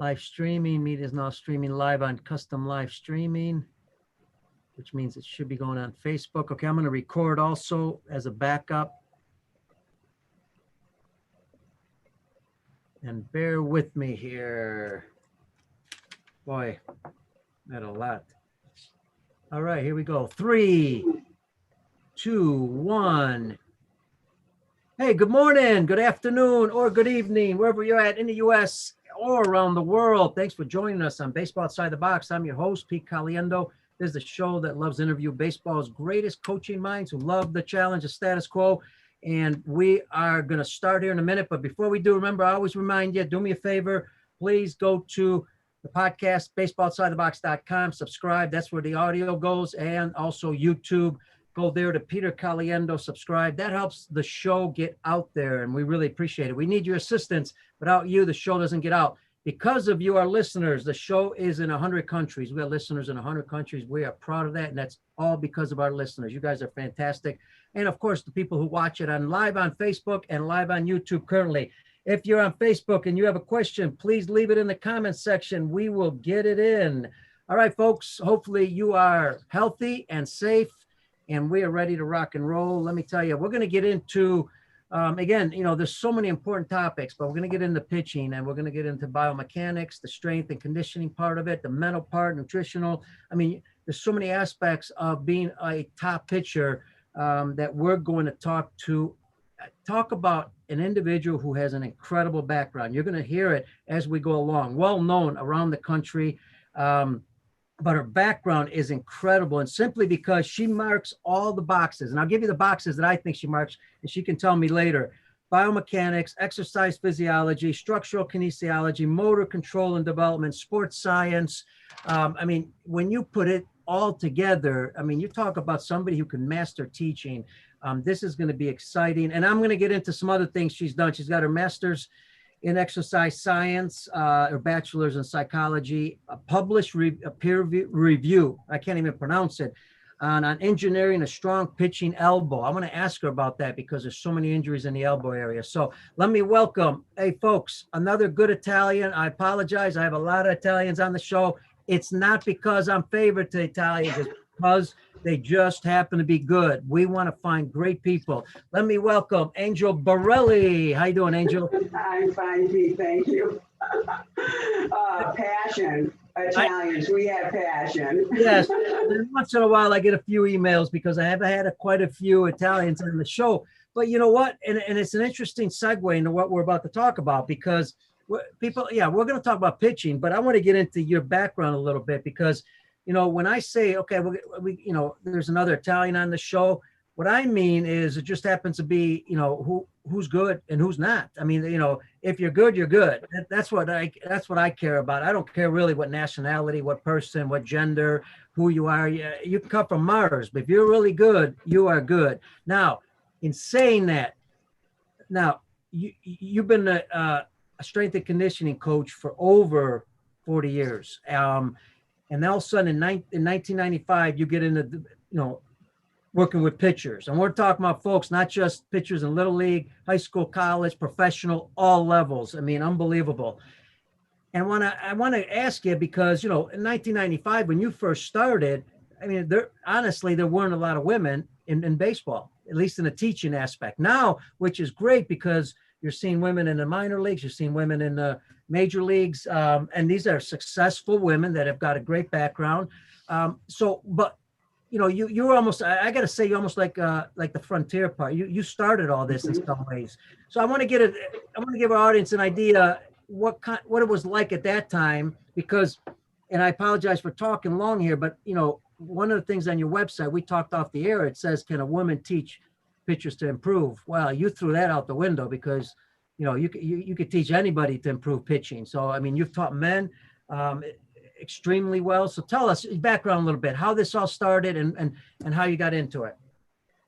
Live streaming. Media is now streaming live on custom live streaming, which means it should be going on Facebook. Okay, I'm going to record also as a backup. And bear with me here. Boy, not a lot. All right, here we go. 3, 2, 1. Hey, good morning, good afternoon, or good evening, wherever you're at in the U.S. or around the world. Thanks for joining us on Baseball Outside the Box. I'm your host, Pete Caliendo. This is the show that loves to interview baseball's greatest coaching minds who love the challenge of status quo. And we are going to start here in a minute. But before we do, remember, I always remind you, do me a favor, please go to the podcast, baseballoutsidethebox.com, subscribe. That's where the audio goes. And also YouTube. Go there to Peter Caliendo, subscribe. That helps the show get out there, and we really appreciate it. We need your assistance. Without you, the show doesn't get out. Because of you, our listeners, the show is in 100 countries. We have listeners in 100 countries. We are proud of that, and that's all because of our listeners. You guys are fantastic. And, of course, the people who watch it on live on Facebook and live on YouTube currently. If you're on Facebook and you have a question, please leave it in the comments section. We will get it in. All right, folks, hopefully you are healthy and safe, and we are ready to rock and roll. Let me tell you, we're going to get into, again, you know, there's so many important topics, but we're going to get into pitching, and we're going to get into biomechanics, the strength and conditioning part of it, the mental part, nutritional. I mean, there's so many aspects of being a top pitcher that we're going to talk about an individual who has an incredible background. You're going to hear it as we go along, well known around the country. But her background is incredible, and simply because she marks all the boxes. And I'll give you the boxes that I think she marks, and she can tell me later. Biomechanics, exercise physiology, structural kinesiology, motor control and development, sports science. I mean, when you put it all together, I mean, you talk about somebody who can master teaching. This is going to be exciting. And I'm going to get into some other things she's done. She's got her master's in exercise science, or bachelor's in psychology, a published peer review, I can't even pronounce it, on engineering a strong pitching elbow. I want to ask her about that because there's so many injuries in the elbow area. So let me welcome, hey folks, another good Italian. I apologize, I have a lot of Italians on the show. It's not because I'm favored to Italians, it's because they just happen to be good. We want to find great people. Let me welcome Angel Borrelli. How you doing, Angel? I'm fine, Pete. Thank you. Passion. Italians, we have passion. Yes. Once in a while, I get a few emails because I have had quite a few Italians on the show. But you know what? And it's an interesting segue into what we're about to talk about, because people, yeah, we're going to talk about pitching, but I want to get into your background a little bit because, you know, when I say, okay, we you know, there's another Italian on the show, what I mean is it just happens to be, you know, who's good and who's not. I mean, you know, if you're good, you're good. That's what I care about. I don't care really what nationality, what person, what gender, who you are. You can come from Mars, but if you're really good, you are good. Now, in saying that, now you've been a strength and conditioning coach for over 40 years. And all of a sudden in 1995, you get into, you know, working with pitchers. And we're talking about folks, not just pitchers in Little League, high school, college, professional, all levels. I mean, unbelievable. And I want to ask you because, you know, in 1995, when you first started, I mean, there weren't a lot of women in baseball, at least in the teaching aspect. Now, which is great because you're seeing women in the minor leagues, you're seeing women in the major leagues, and these are successful women that have got a great background. But you know, you're almost, I got to say, you're almost like the frontier part. You started all this in some ways. So I want to give our audience an idea what it was like at that time, because, and I apologize for talking long here, but you know, one of the things on your website, we talked off the air, it says, can a woman teach pitchers to improve? Well, you threw that out the window because, you know, you could teach anybody to improve pitching. So, I mean, you've taught men extremely well. So tell us your background a little bit, how this all started and how you got into it.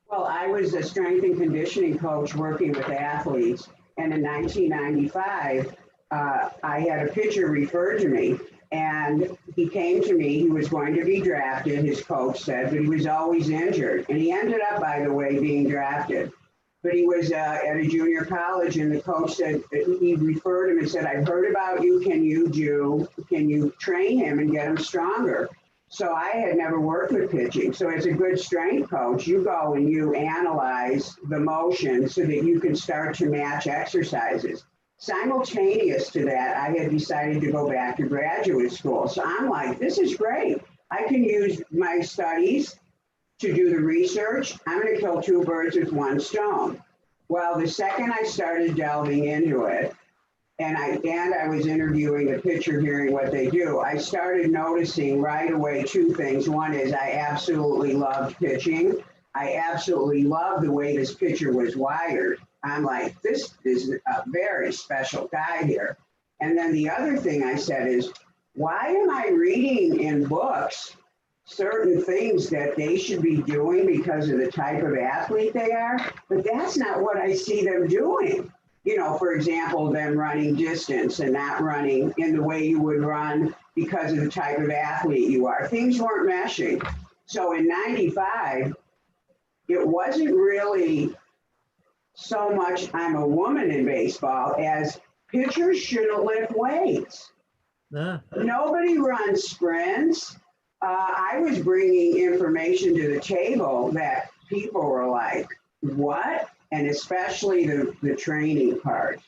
Well, I was a strength and conditioning coach working with athletes. And in 1995, I had a pitcher refer to me. And he came to me, he was going to be drafted, his coach said, but he was always injured. And he ended up, by the way, being drafted. but he was at a junior college, and the coach said, he referred him and said, I've heard about you. Can you train him and get him stronger? So I had never worked with pitching. So as a good strength coach, you go and you analyze the motion so that you can start to match exercises. Simultaneous to that, I had decided to go back to graduate school. So I'm like, this is great. I can use my studies to do the research. I'm going to kill two birds with one stone. Well, the second I started delving into it, and I was interviewing the pitcher, hearing what they do, I started noticing right away two things. One is I absolutely loved pitching. I absolutely loved the way this pitcher was wired. I'm like, this is a very special guy here. And then the other thing I said is, why am I reading in books certain things that they should be doing because of the type of athlete they are? But that's not what I see them doing. You know, for example, them running distance and not running in the way you would run because of the type of athlete you are. Things weren't meshing. So in 95, it wasn't really so much I'm a woman in baseball as pitchers shouldn't lift weights. Nobody runs sprints. I was bringing information to the table that people were like, what? And especially the training part.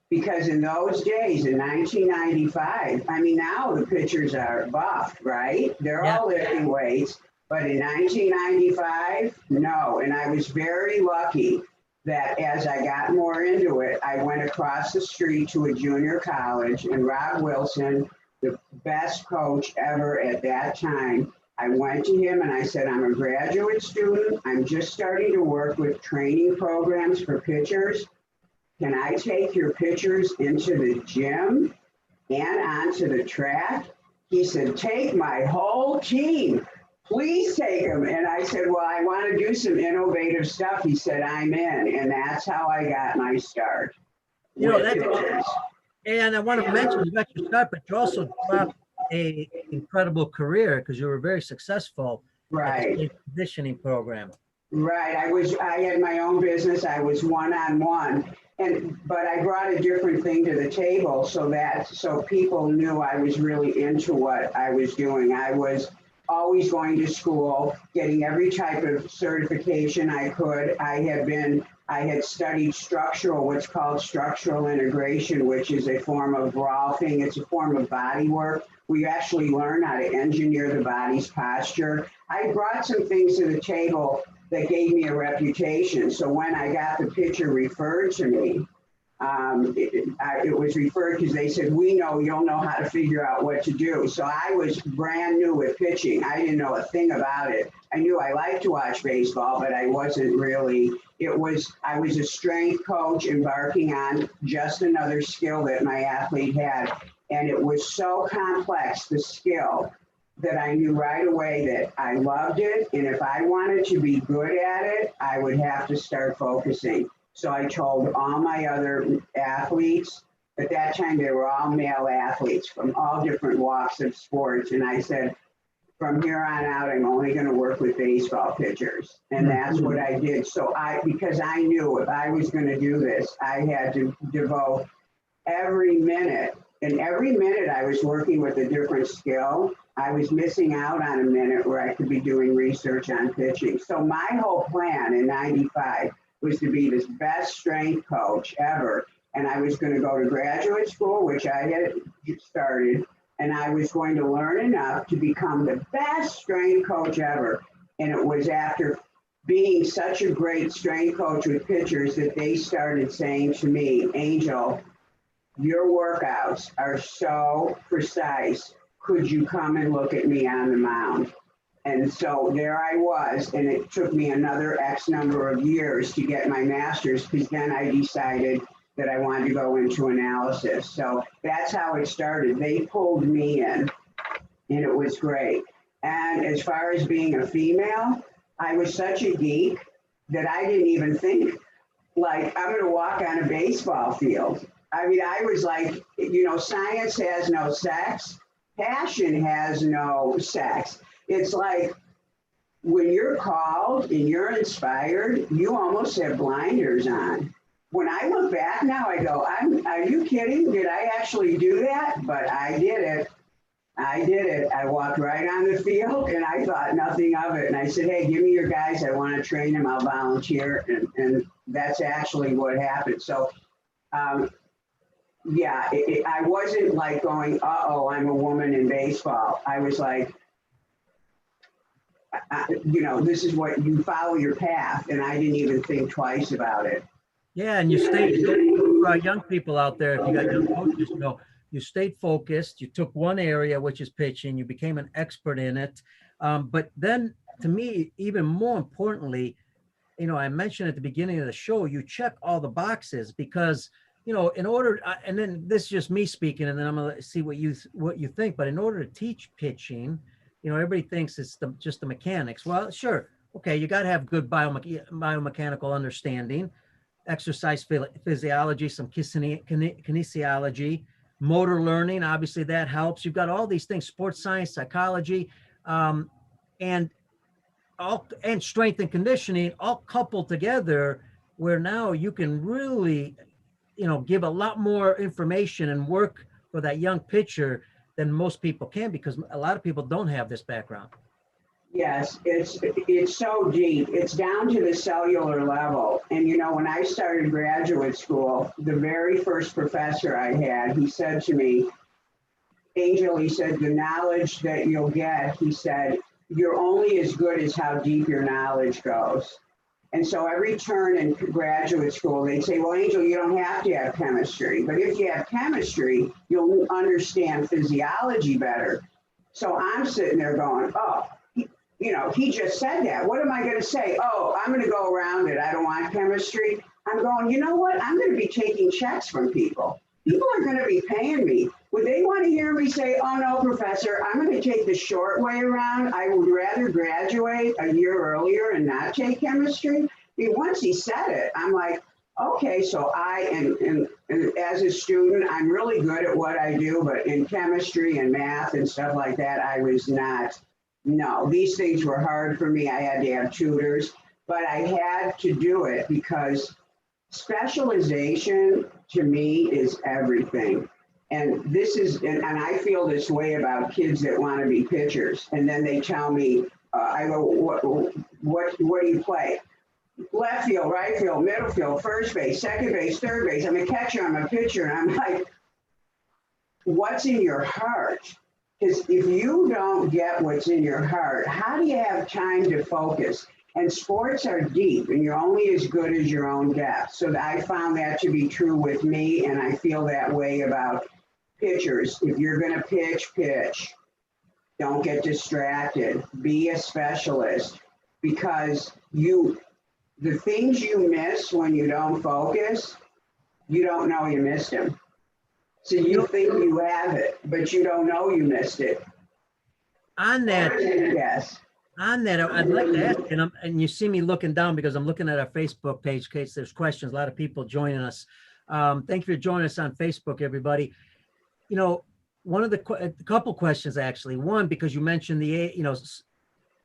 Because in those days, in 1995, I mean, now the pitchers are buffed, right? They're all lifting weights. But in 1995, no. And I was very lucky that as I got more into it, I went across the street to a junior college, and Rob Wilson, the best coach ever at that time, I went to him and I said, I'm a graduate student. I'm just starting to work with training programs for pitchers. Can I take your pitchers into the gym and onto the track? He said, take my whole team. Please take them. And I said, well, I want to do some innovative stuff. He said, I'm in. And that's how I got my start. You know, that's, and I want to mention, you got your start, but you also dropped a incredible career because you were very successful at the conditioning program. Right. I had my own business. I was one-on-one, but I brought a different thing to the table so people knew I was really into what I was doing. I was always going to school, getting every type of certification I could. I had studied what's called structural integration, which is a form of rolfing. It's a form of body work. We actually learn how to engineer the body's posture. I brought some things to the table that gave me a reputation. So when I got the pitcher referred to me, it was referred because they said, we know you'll know how to figure out what to do. So I was brand new with pitching. I didn't know a thing about it. I knew I liked to watch baseball, but I wasn't really, I was a strength coach embarking on just another skill that my athlete had. And it was so complex, the skill, that I knew right away that I loved it. And if I wanted to be good at it, I would have to start focusing. So I told all my other athletes, at that time they were all male athletes from all different walks of sports. And I said, from here on out, I'm only going to work with baseball pitchers. And that's what I did. So because I knew if I was going to do this, I had to devote every minute. And every minute I was working with a different skill, I was missing out on a minute where I could be doing research on pitching. So my whole plan in 95 was to be this best strength coach ever. And I was going to go to graduate school, which I had started, and I was going to learn enough to become the best strength coach ever. And it was after being such a great strength coach with pitchers that they started saying to me, Angel, your workouts are so precise. Could you come and look at me on the mound? And so there I was, and it took me another X number of years to get my master's, because then I decided that I wanted to go into analysis. So that's how it started. They pulled me in, and it was great. And as far as being a female, I was such a geek that I didn't even think, like, I'm going to walk on a baseball field. I mean, I was like, science has no sex. Passion has no sex. It's like when you're called and you're inspired, you almost have blinders on. When I look back now, I go, are you kidding? Did I actually do that? But I did it. I did it. I walked right on the field and I thought nothing of it. And I said, hey, give me your guys. I want to train them. I'll volunteer. And that's actually what happened. So, yeah, I wasn't like going, uh-oh, I'm a woman in baseball. I was like, you know, this is what you follow your path. And I didn't even think twice about it. Yeah, and you stayed, for our young people out there, if you got young coaches, you know, you stayed focused, you took one area, which is pitching, you became an expert in it. But then to me, even more importantly, you know, I mentioned at the beginning of the show, you check all the boxes because, you know, in order, and then this is just me speaking, and then I'm going to see what you think, but in order to teach pitching, you know, everybody thinks it's just the mechanics. Well, sure. Okay. You got to have good biomechanical understanding, exercise physiology, some kinesiology, motor learning. Obviously that helps. You've got all these things, sports science, psychology, and strength and conditioning all coupled together, where now you can really, you know, give a lot more information and work for that young pitcher than most people can, because a lot of people don't have this background. Yes, it's so deep. It's down to the cellular level. And you know, when I started graduate school, the very first professor I had, he said to me, Angel, he said, the knowledge that you'll get, he said, you're only as good as how deep your knowledge goes. And so every turn in graduate school, they'd say, well, Angel, you don't have to have chemistry. But if you have chemistry, you'll understand physiology better. So I'm sitting there going, oh, you know, he just said that. What am I going to say? Oh, I'm going to go around it. I don't want chemistry. I'm going, you know what? I'm going to be taking checks from people. People are going to be paying me. Would they want to hear me say, oh, no, professor, I'm going to take the short way around. I would rather graduate a year earlier and not take chemistry? I mean, once he said it, I'm like, okay, so and as a student, I'm really good at what I do, but in chemistry and math and stuff like that, I was not. No, these things were hard for me. I had to have tutors, but I had to do it because specialization to me is everything. And this is, and I feel this way about kids that want to be pitchers. And then they tell me, I go, what do you play? Left field, right field, middle field, first base, second base, third base. I'm a catcher, I'm a pitcher. And I'm like, what's in your heart? Because if you don't get what's in your heart, how do you have time to focus? And sports are deep, and you're only as good as your own depth. So I found that to be true with me, and I feel that way about pitchers. If you're going to pitch. Don't get distracted. Be a specialist, because the things you miss when you don't focus, you don't know you missed them. So you think you have it, but you don't know you missed it. On that, yes. On that, I'd like to ask, and you see me looking down because I'm looking at our Facebook page in case there's questions. A lot of people joining us. Thank you for joining us on Facebook, everybody. You know, one of a couple questions actually. One, because you mentioned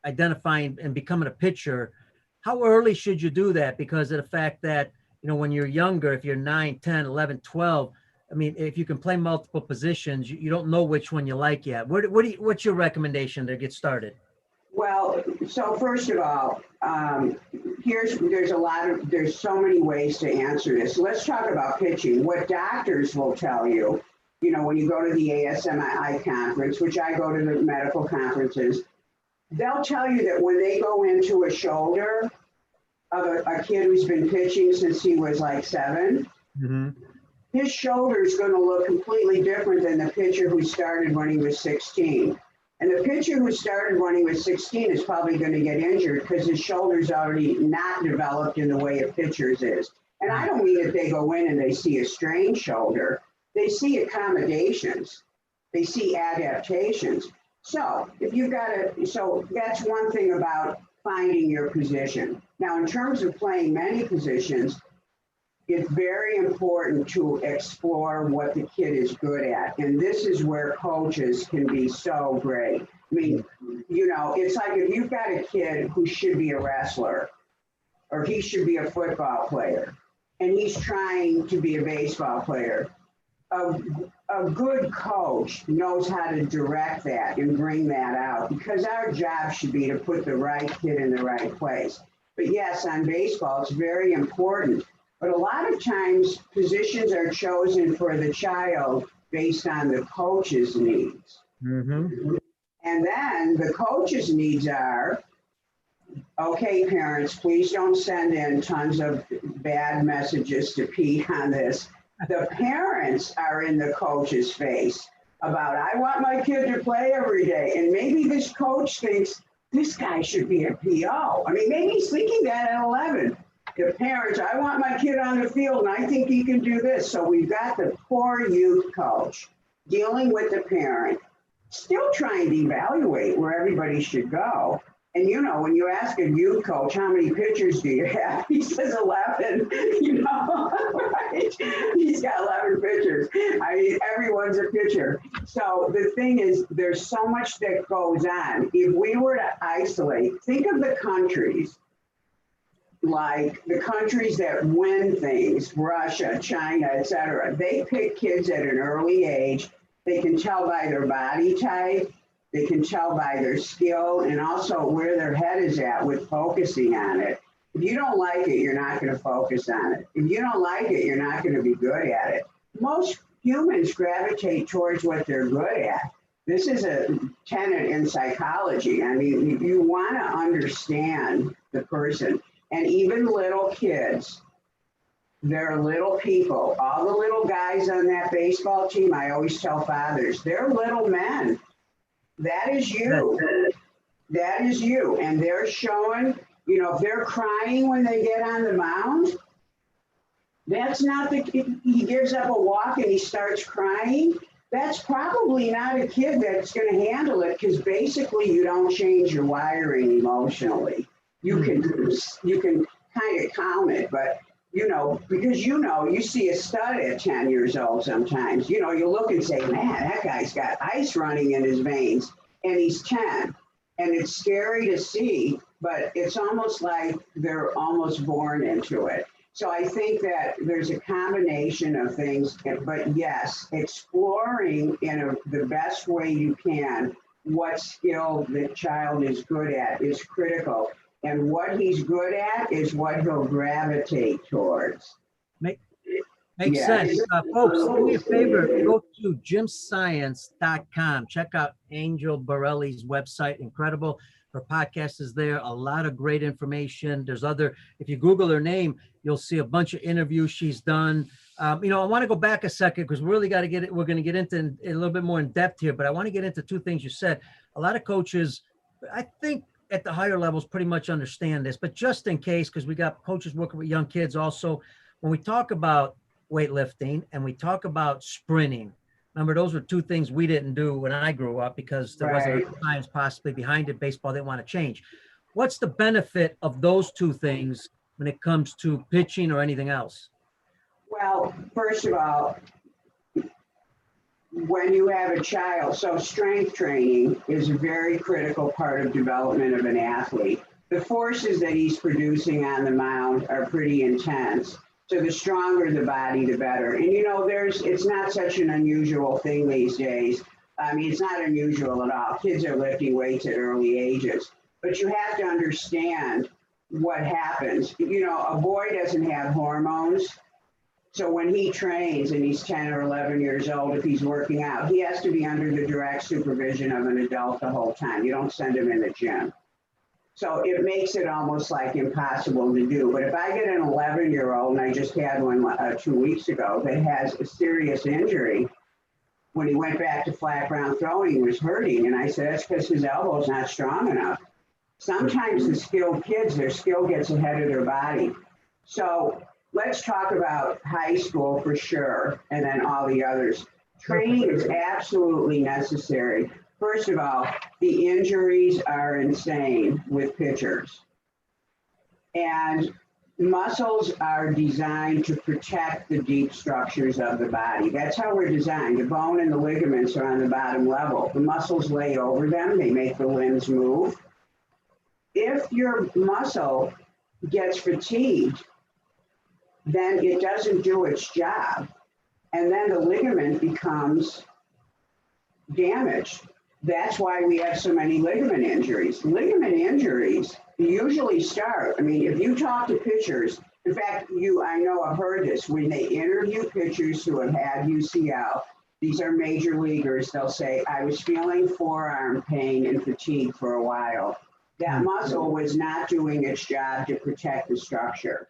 identifying and becoming a pitcher. How early should you do that? Because of the fact that, you know, when you're younger, if you're 9, 10, 11, 12, I mean, if you can play multiple positions, you don't know which one you like yet. What's your recommendation to get started? Well, so first of all, there's so many ways to answer this. Let's talk about pitching. What doctors will tell you, you know, when you go to the ASMI conference, which I go to the medical conferences, they'll tell you that when they go into a shoulder of a kid who's been pitching since he was like 7, mm-hmm. His shoulder is going to look completely different than the pitcher who started when he was 16. And the pitcher who started when he was 16 is probably going to get injured because his shoulder's already not developed in the way a pitcher's is. And I don't mean that they go in and they see a strained shoulder. They see accommodations. They see adaptations. So so that's one thing about finding your position. Now, in terms of playing many positions, it's very important to explore what the kid is good at. And this is where coaches can be so great. I mean, you know, it's like if you've got a kid who should be a wrestler or he should be a football player and he's trying to be a baseball player, a good coach knows how to direct that and bring that out, because our job should be to put the right kid in the right place. But yes, on baseball, it's very important. But a lot of times positions are chosen for the child based on the coach's needs. Mm-hmm. And then the coach's needs are, okay, parents, please don't send in tons of bad messages to Pete on this. The parents are in the coach's face about, I want my kid to play every day. And maybe this coach thinks this guy should be a PO. I mean, maybe he's thinking that at 11. The parents, I want my kid on the field and I think he can do this. So we've got the poor youth coach dealing with the parent, still trying to evaluate where everybody should go. And you know, when you ask a youth coach, how many pitchers do you have? He says 11, you know, right? He's got 11 pitchers. I mean, everyone's a pitcher. So the thing is, there's so much that goes on. If we were to isolate, think of the countries, like the countries that win things, Russia, China, etc. They pick kids at an early age. They can tell by their body type. They can tell by their skill and also where their head is at with focusing on it. If you don't like it, you're not going to focus on it. If you don't like it, you're not going to be good at it. Most humans gravitate towards what they're good at. This is a tenet in psychology. I mean, you want to understand the person. And even little kids, they're little people. All the little guys on that baseball team, I always tell fathers, they're little men. That is you. That is you. And they're showing, you know, if they're crying when they get on the mound, that's not the kid. He gives up a walk and he starts crying. That's probably not a kid that's going to handle it, because basically you don't change your wiring emotionally. You can kind of calm it, but you know, because you see a stud at 10 years old sometimes. You know, you look and say, man, that guy's got ice running in his veins, and he's 10. And it's scary to see, but it's almost like they're almost born into it. So I think that there's a combination of things, but yes, exploring in the best way you can what skill the child is good at is critical. And what he's good at is what he'll gravitate towards. Makes sense. Folks, do me a favor, go to gymscience.com. Check out Angel Borrelli's website. Incredible. Her podcast is there. A lot of great information. There's if you Google her name, you'll see a bunch of interviews she's done. You know, I want to go back a second because we really got to we're going to get into a little bit more in depth here, but I want to get into two things you said. A lot of coaches, I think, at the higher levels pretty much understand this, but just in case, because we got coaches working with young kids also, when we talk about weightlifting and we talk about sprinting, remember, those were two things we didn't do when I grew up because there wasn't science possibly behind it. Baseball didn't want to change. What's the benefit of those two things when it comes to pitching or anything else? Well, first of all, when you have a child, so strength training is a very critical part of development of an athlete. The forces that he's producing on the mound are pretty intense. So the stronger the body, the better. And you know, it's not such an unusual thing these days. I mean, it's not unusual at all. Kids are lifting weights at early ages. But you have to understand what happens. You know, a boy doesn't have hormones. So when he trains and he's 10 or 11 years old, if he's working out, he has to be under the direct supervision of an adult the whole time. You don't send him in the gym. So it makes it almost like impossible to do. But if I get an 11-year-old, and I just had one 2 weeks ago, that has a serious injury, when he went back to flat ground throwing, he was hurting. And I said, that's because his elbow's not strong enough. Sometimes the skilled kids, their skill gets ahead of their body. So let's talk about high school for sure, and then all the others. Training is absolutely necessary. First of all, the injuries are insane with pitchers. And muscles are designed to protect the deep structures of the body. That's how we're designed. The bone and the ligaments are on the bottom level. The muscles lay over them. They make the limbs move. If your muscle gets fatigued, then it doesn't do its job. And then the ligament becomes damaged. That's why we have so many ligament injuries. Ligament injuries usually start, I mean, if you talk to pitchers, in fact, I know I've heard this, when they interview pitchers who have had UCL, these are major leaguers, they'll say, I was feeling forearm pain and fatigue for a while. That muscle was not doing its job to protect the structure.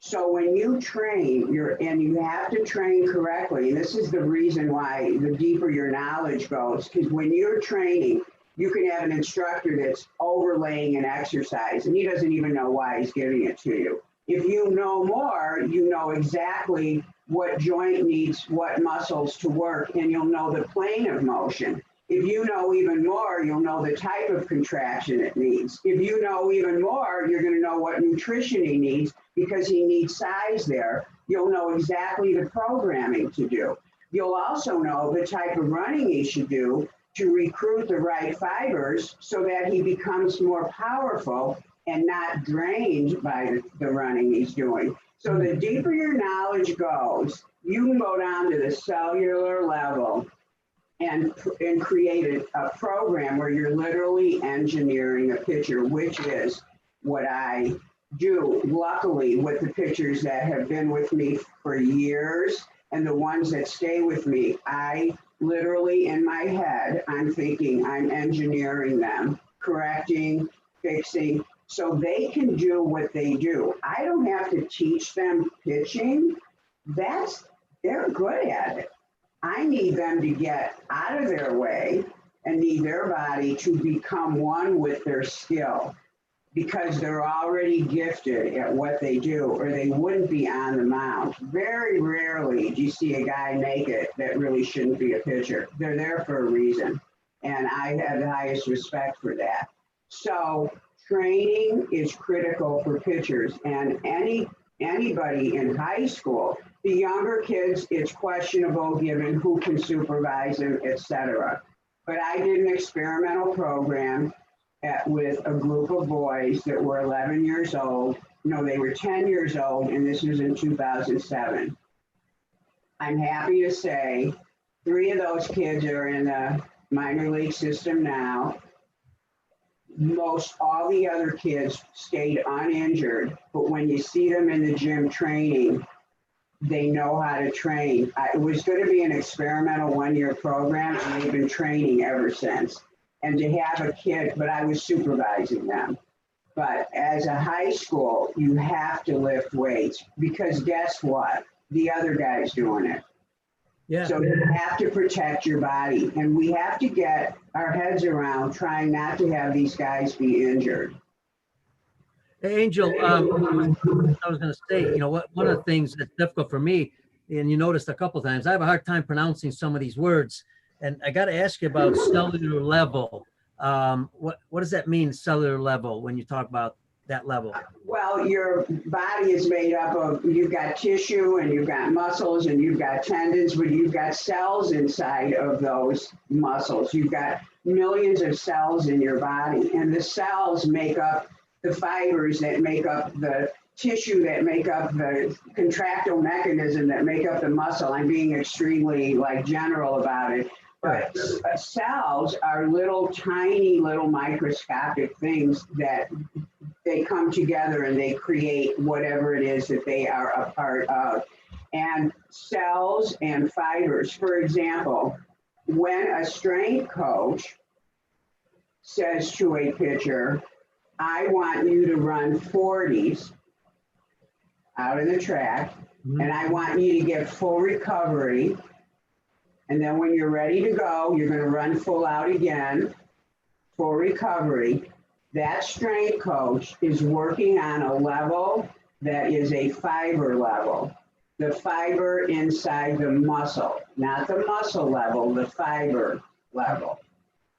So when you train, and you have to train correctly, and this is the reason why the deeper your knowledge goes, because when you're training, you can have an instructor that's overlaying an exercise, and he doesn't even know why he's giving it to you. If you know more, you know exactly what joint needs what muscles to work, and you'll know the plane of motion. If you know even more, you'll know the type of contraction it needs. If you know even more, you're going to know what nutrition he needs because he needs size there. You'll know exactly the programming to do. You'll also know the type of running he should do to recruit the right fibers so that he becomes more powerful and not drained by the running he's doing. So the deeper your knowledge goes, you can go down to the cellular level and create a program where you're literally engineering a pitcher, which is what I do. Luckily, with the pitchers that have been with me for years and the ones that stay with me, I literally in my head, I'm thinking I'm engineering them, correcting, fixing, so they can do what they do. I don't have to teach them pitching. They're good at it. I need them to get out of their way and need their body to become one with their skill because they're already gifted at what they do or they wouldn't be on the mound. Very rarely do you see a guy make it that really shouldn't be a pitcher. They're there for a reason. And I have the highest respect for that. So training is critical for pitchers, and anybody in high school. The younger kids, it's questionable given who can supervise them, etc. But I did an experimental program with a group of boys that were 11 years old. No, they were 10 years old, and this was in 2007. I'm happy to say 3 of those kids are in the minor league system now. Most all the other kids stayed uninjured, but when you see them in the gym training, they know how to train. It was going to be an experimental 1-year program, and they've been training ever since. And to have a kid, but I was supervising them. But as a high school, you have to lift weights because guess what? The other guy's doing it. Yeah. So you have to protect your body. And we have to get our heads around trying not to have these guys be injured. Hey, Angel, I was going to say, one of the things that's difficult for me, and you noticed a couple of times, I have a hard time pronouncing some of these words. And I got to ask you about cellular level. What does that mean, cellular level, when you talk about that level? Well, your body is made up of, you've got tissue and you've got muscles and you've got tendons, but you've got cells inside of those muscles. You've got millions of cells in your body, and the cells make up the fibers that make up the tissue, that make up the contractile mechanism, that make up the muscle. I'm being extremely general about it. But cells are tiny little microscopic things that they come together and they create whatever it is that they are a part of. And cells and fibers, for example, when a strength coach says to a pitcher, I want you to run 40s out of the track, and I want you to get full recovery. And then when you're ready to go, you're going to run full out again, full recovery. That strength coach is working on a level that is a fiber level. The fiber inside the muscle, not the muscle level, the fiber level.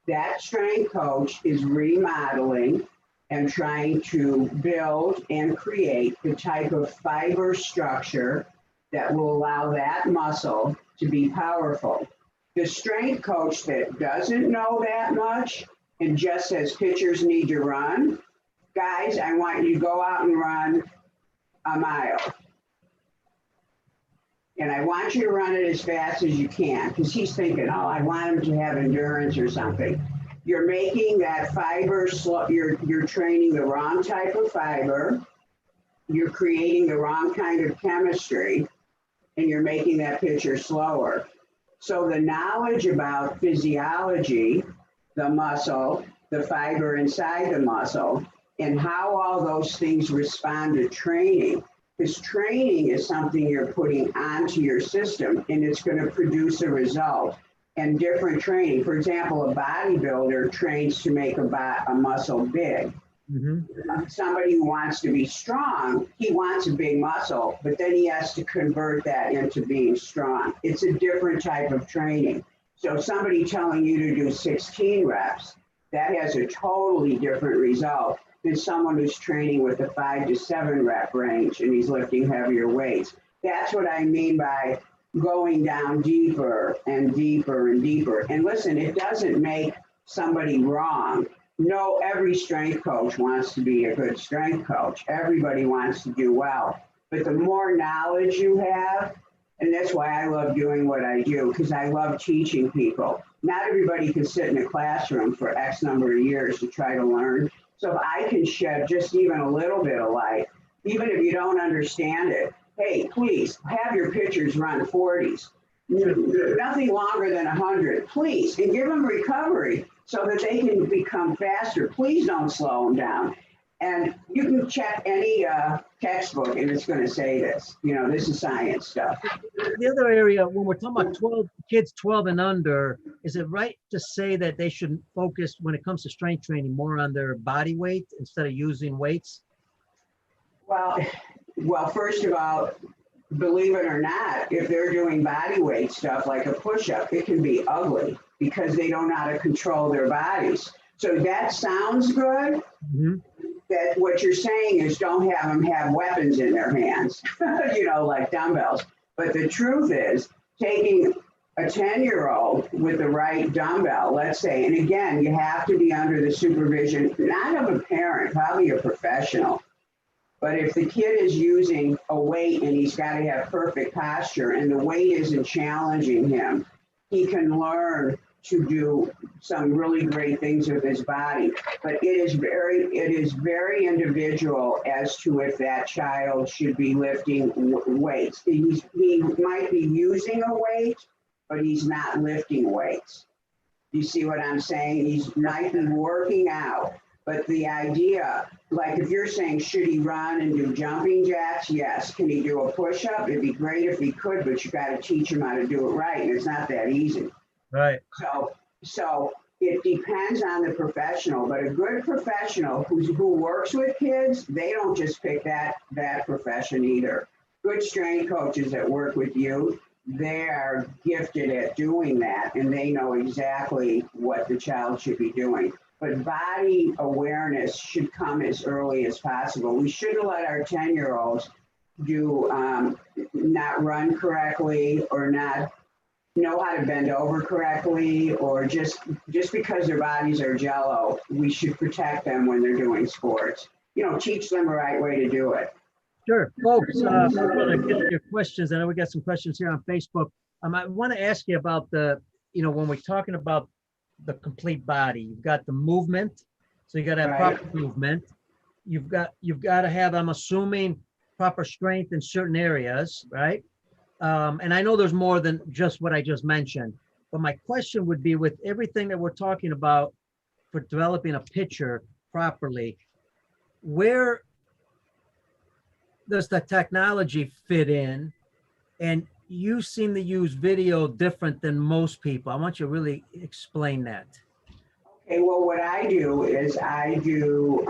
That strength coach is remodeling and trying to build and create the type of fiber structure that will allow that muscle to be powerful. The strength coach that doesn't know that much and just says pitchers need to run, guys, I want you to go out and run a mile. And I want you to run it as fast as you can, because he's thinking, oh, I want him to have endurance or something. You're making that fiber slow, you're training the wrong type of fiber, you're creating the wrong kind of chemistry, and you're making that pitcher slower. So the knowledge about physiology, the muscle, the fiber inside the muscle, and how all those things respond to training, because training is something you're putting onto your system and it's going to produce a result. And different training, for example, a bodybuilder trains to make a muscle big. Mm-hmm. Somebody who wants to be strong, he wants a big muscle, but then he has to convert that into being strong. It's a different type of training. So somebody telling you to do 16 reps, that has a totally different result than someone who's training with a 5 to 7 rep range and he's lifting heavier weights. That's what I mean by going down deeper and deeper and deeper. And listen, it doesn't make somebody wrong. No, every strength coach wants to be a good strength coach. Everybody wants to do well. But the more knowledge you have, and that's why I love doing what I do, because I love teaching people. Not everybody can sit in a classroom for X number of years to try to learn. So if I can shed just even a little bit of light, even if you don't understand it, hey, please have your pitchers run 40s, nothing longer than 100, please, and give them recovery so that they can become faster. Please don't slow them down. And you can check any textbook and it's going to say this. You know, this is science stuff. The other area, when we're talking about 12 kids 12 and under, is it right to say that they should focus, when it comes to strength training, more on their body weight instead of using weights? Well, first of all, believe it or not, if they're doing body weight stuff like a push-up, it can be ugly because they don't know how to control their bodies. So that sounds good. Mm-hmm. That what you're saying is don't have them have weapons in their hands, you know, like dumbbells. But the truth is taking a 10-year-old with the right dumbbell, let's say, and again, you have to be under the supervision, not of a parent, probably a professional. But if the kid is using a weight and he's got to have perfect posture and the weight isn't challenging him, he can learn to do some really great things with his body. But it is very individual as to if that child should be lifting weights. He might be using a weight, but he's not lifting weights. You see what I'm saying? He might be working out. But the idea, like if you're saying, should he run and do jumping jacks? Yes. Can he do a push-up? It'd be great if he could, but you got to teach him how to do it right. And it's not that easy. Right. So it depends on the professional, but a good professional who works with kids, they don't just pick that profession either. Good strength coaches that work with youth, they are gifted at doing that, and they know exactly what the child should be doing. But body awareness should come as early as possible. We shouldn't let our 10-year-olds do not run correctly or not know how to bend over correctly, or just because their bodies are jello, we should protect them when they're doing sports. You know, teach them the right way to do it. Sure. Folks, we're going to get to your questions. I know we got some questions here on Facebook. I want to ask you about when we're talking about the complete body, you've got the movement. So you got to have proper movement. You've got to have, I'm assuming, proper strength in certain areas, right? And I know there's more than just what I just mentioned, but my question would be, with everything that we're talking about for developing a pitcher properly, where does the technology fit in? And you seem to use video different than most people. I want you to really explain that. Okay, well, what I do is I do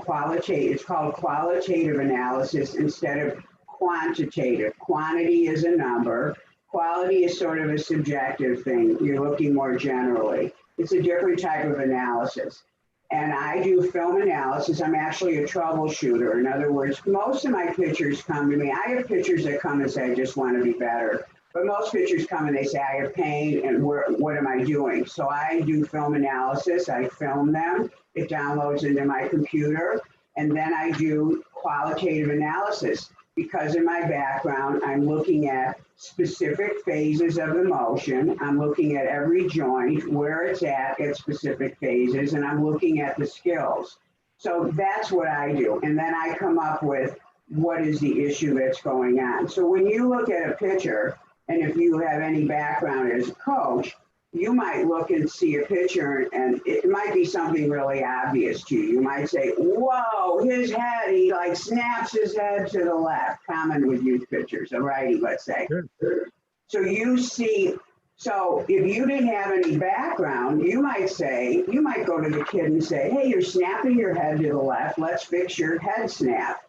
qualitative, it's called qualitative analysis instead of quantitative. Quantity is a number. Quality is sort of a subjective thing. You're looking more generally. It's a different type of analysis. and I do film analysis. I'm actually a troubleshooter. In other words, most of my pitchers come to me. I have pitchers that come and say, I just want to be better. But most pitchers come and they say, I have pain and what am I doing? So I do film analysis. I film them. It downloads into my computer. And then I do qualitative analysis. Because in my background, I'm looking at specific phases of the motion. I'm looking at every joint, where it's at specific phases, and I'm looking at the skills. So that's what I do. And then I come up with what is the issue that's going on. So when you look at a pitcher, and if you have any background as a coach, you might look and see a pitcher and it might be something really obvious to you. You might say, whoa, his head, he like snaps his head to the left. Common with youth pitchers, a righty, let's say. Sure. So you see, so if you didn't have any background, you might go to the kid and say, hey, you're snapping your head to the left. Let's fix your head snap.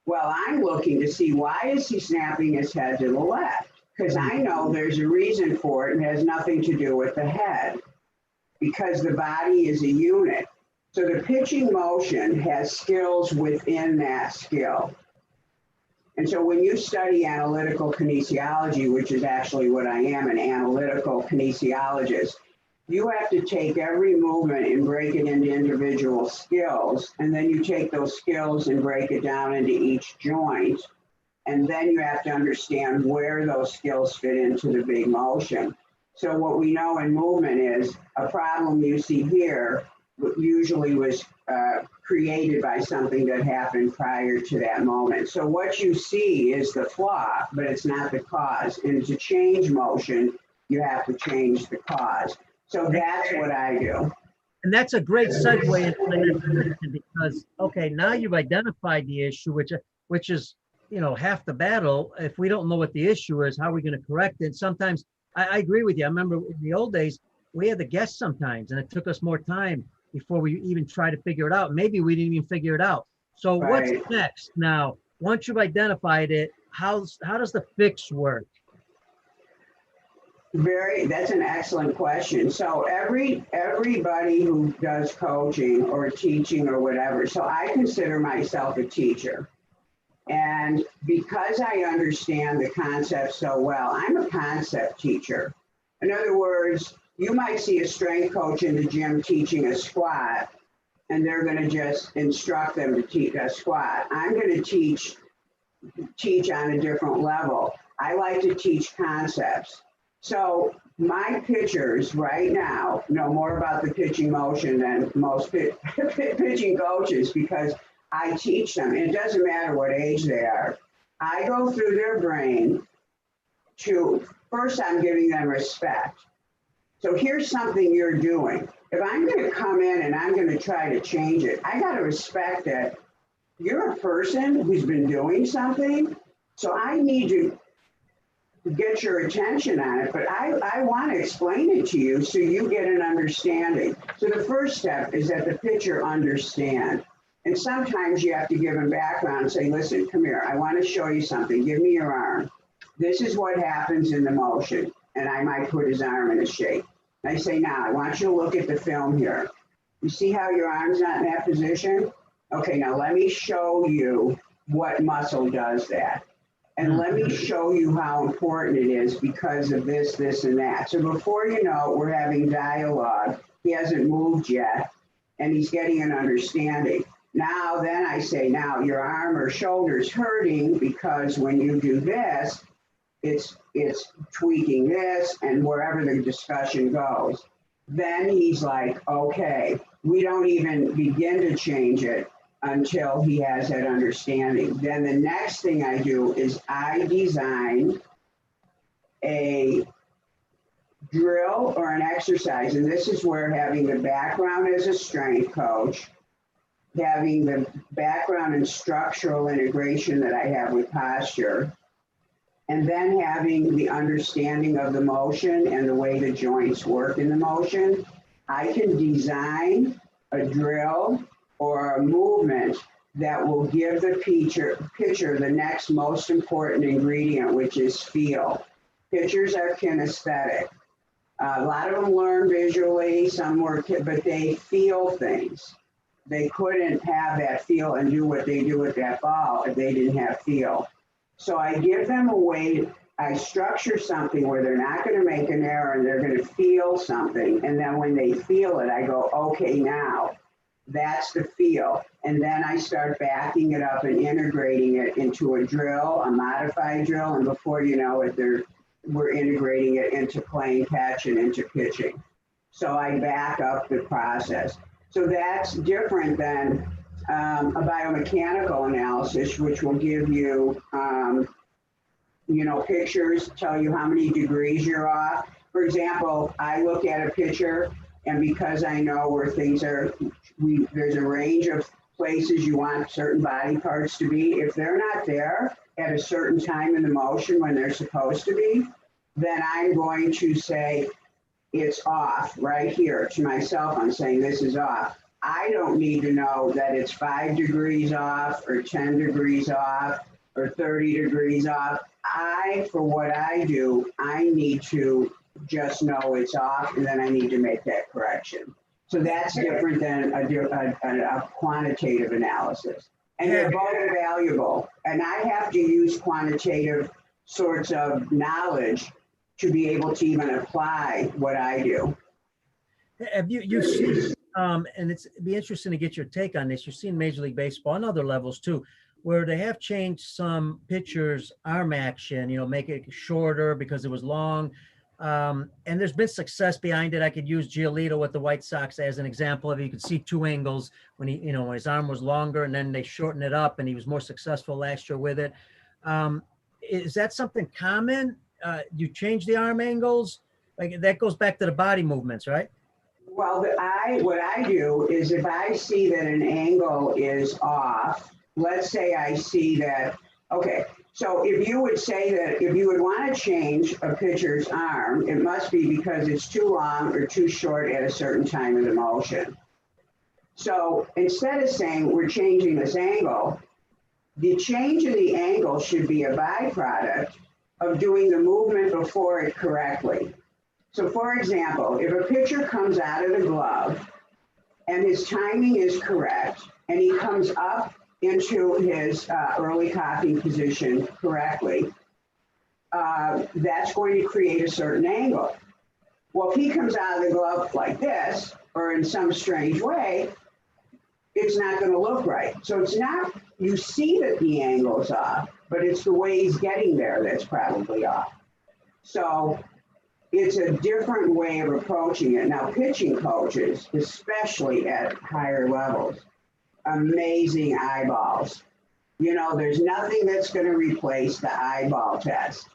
Well, I'm looking to see why is he snapping his head to the left? Because I know there's a reason for it and has nothing to do with the head, because the body is a unit. So the pitching motion has skills within that skill. And so when you study analytical kinesiology, which is actually what I am, an analytical kinesiologist, you have to take every movement and break it into individual skills. And then you take those skills and break it down into each joint. And then you have to understand where those skills fit into the big motion. So what we know in movement is a problem you see here usually was created by something that happened prior to that moment. So what you see is the flaw, but it's not the cause. And to change motion, you have to change the cause. So that's what I do. And that's a great segue into the next question, because, okay, now you've identified the issue, which is, you know, half the battle. If we don't know what the issue is, how are we going to correct it? Sometimes I agree with you. I remember in the old days, we had to guess sometimes, and it took us more time before we even try to figure it out. Maybe we didn't even figure it out. So What's next? Now, once you've identified it, how does the fix work? That's an excellent question. So everybody who does coaching or teaching or whatever, so I consider myself a teacher. And because I understand the concept so well, I'm a concept teacher. In other words, you might see a strength coach in the gym teaching a squat, and they're going to just instruct them to teach a squat. I'm going to teach on a different level. I like to teach concepts. So my pitchers right now know more about the pitching motion than most pitching coaches, because I teach them. It doesn't matter what age they are. I go through their brain first I'm giving them respect. So here's something you're doing. If I'm going to come in and I'm going to try to change it, I got to respect that you're a person who's been doing something. So I need to get your attention on it, but I want to explain it to you so you get an understanding. So the first step is that the pitcher understand. And sometimes you have to give them background and say, listen, come here. I want to show you something. Give me your arm. This is what happens in the motion. And I might put his arm in a shape. I say, now, I want you to look at the film here. You see how your arm's not in that position? Okay, now let me show you what muscle does that. And let me show you how important it is because of this, this, and that. So before you know it, we're having dialogue. He hasn't moved yet, and he's getting an understanding. Now, then I say, now your arm or shoulder's hurting because when you do this, it's tweaking this and wherever the discussion goes. Then he's like, okay, we don't even begin to change it until he has that understanding. Then the next thing I do is I design a drill or an exercise. And this is where having the background as a strength coach, having the background in structural integration that I have with posture, and then having the understanding of the motion and the way the joints work in the motion, I can design a drill or a movement that will give the pitcher the next most important ingredient, which is feel. Pitchers are kinesthetic. A lot of them learn visually, some work, but they feel things. they couldn't have that feel and do what they do with that ball if they didn't have feel. So I give them a way, I structure something where they're not going to make an error and they're going to feel something. And then when they feel it, I go, okay, now that's the feel. And then I start backing it up and integrating it into a drill, a modified drill. And before you know it, we're integrating it into playing catch and into pitching. So I back up the process. So that's different than a biomechanical analysis, which will give you, pictures, tell you how many degrees you're off. For example, I look at a picture, and because I know where things are, there's a range of places you want certain body parts to be. If they're not there at a certain time in the motion when they're supposed to be, then I'm going to say it's off right here to myself. I'm saying this is off. I don't need to know that it's 5 degrees off or 10 degrees off or 30 degrees off. For what I do, I need to just know it's off, and then I need to make that correction. So that's different than a quantitative analysis. And they're both valuable. And I have to use quantitative sorts of knowledge to be able to even apply what I do. Have you've seen, and it'd be interesting to get your take on this. You've seen Major League Baseball and other levels too, where they have changed some pitchers' arm action, make it shorter because it was long. And there's been success behind it. I could use Giolito with the White Sox as an example of it. You could see two angles when when his arm was longer, and then they shortened it up, and he was more successful last year with it. Is that something common? You change the arm angles? Like that goes back to the body movements, right? Well, what I do is if I see that an angle is off, let's say I see that, okay, so if you would say that if you would want to change a pitcher's arm, it must be because it's too long or too short at a certain time in the motion. So instead of saying we're changing this angle, the change in the angle should be a byproduct of doing the movement before it correctly. So for example, if a pitcher comes out of the glove and his timing is correct and he comes up into his early cocking position correctly, that's going to create a certain angle. Well, if he comes out of the glove like this or in some strange way, it's not going to look right. So it's not, you see that the angle is off, but it's the way he's getting there that's probably off. So it's a different way of approaching it. Now, pitching coaches, especially at higher levels, amazing eyeballs. There's nothing that's going to replace the eyeball test.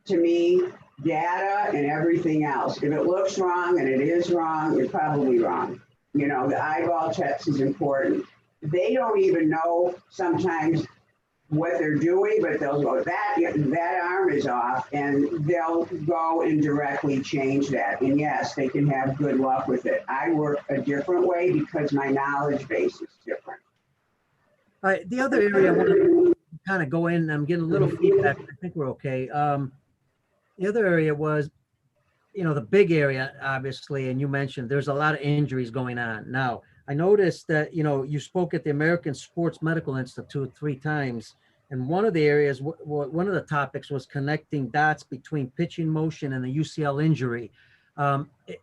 To me, data and everything else, if it looks wrong and it is wrong, it's probably wrong. The eyeball test is important. They don't even know sometimes what they're doing, but they'll go, that arm is off, and they'll go and directly change that. And yes, they can have good luck with it. I work a different way because my knowledge base is different. All right, the other area I want to kind of go in, I'm getting a little feedback. I think we're okay. The other area was, the big area, obviously, and you mentioned there's a lot of injuries going on. Now, I noticed that, you spoke at the American Sports Medical Institute 3 times, and one of the areas, one of the topics was connecting dots between pitching motion and the UCL injury.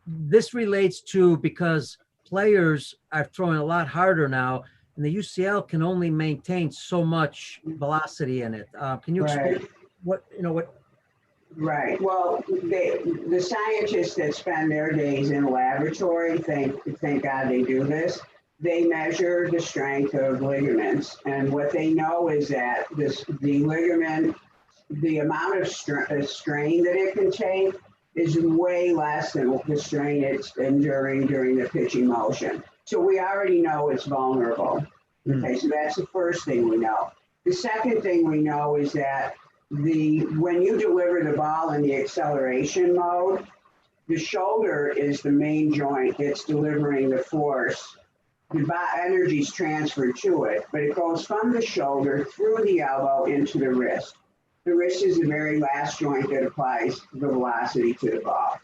This relates to because players are throwing a lot harder now, and the UCL can only maintain so much velocity in it. Can you explain what? Right. Well, the scientists that spend their days in the laboratory, thank God they do this, they measure the strength of ligaments. And what they know is that the ligament, the amount of strain that it can take is way less than the strain it's enduring during the pitching motion. So we already know it's vulnerable. Okay, so that's the first thing we know. The second thing we know is that when you deliver the ball in the acceleration mode, the shoulder is the main joint that's delivering the force. The energy is transferred to it, but it goes from the shoulder through the elbow into the wrist. The wrist is the very last joint that applies the velocity to the ball.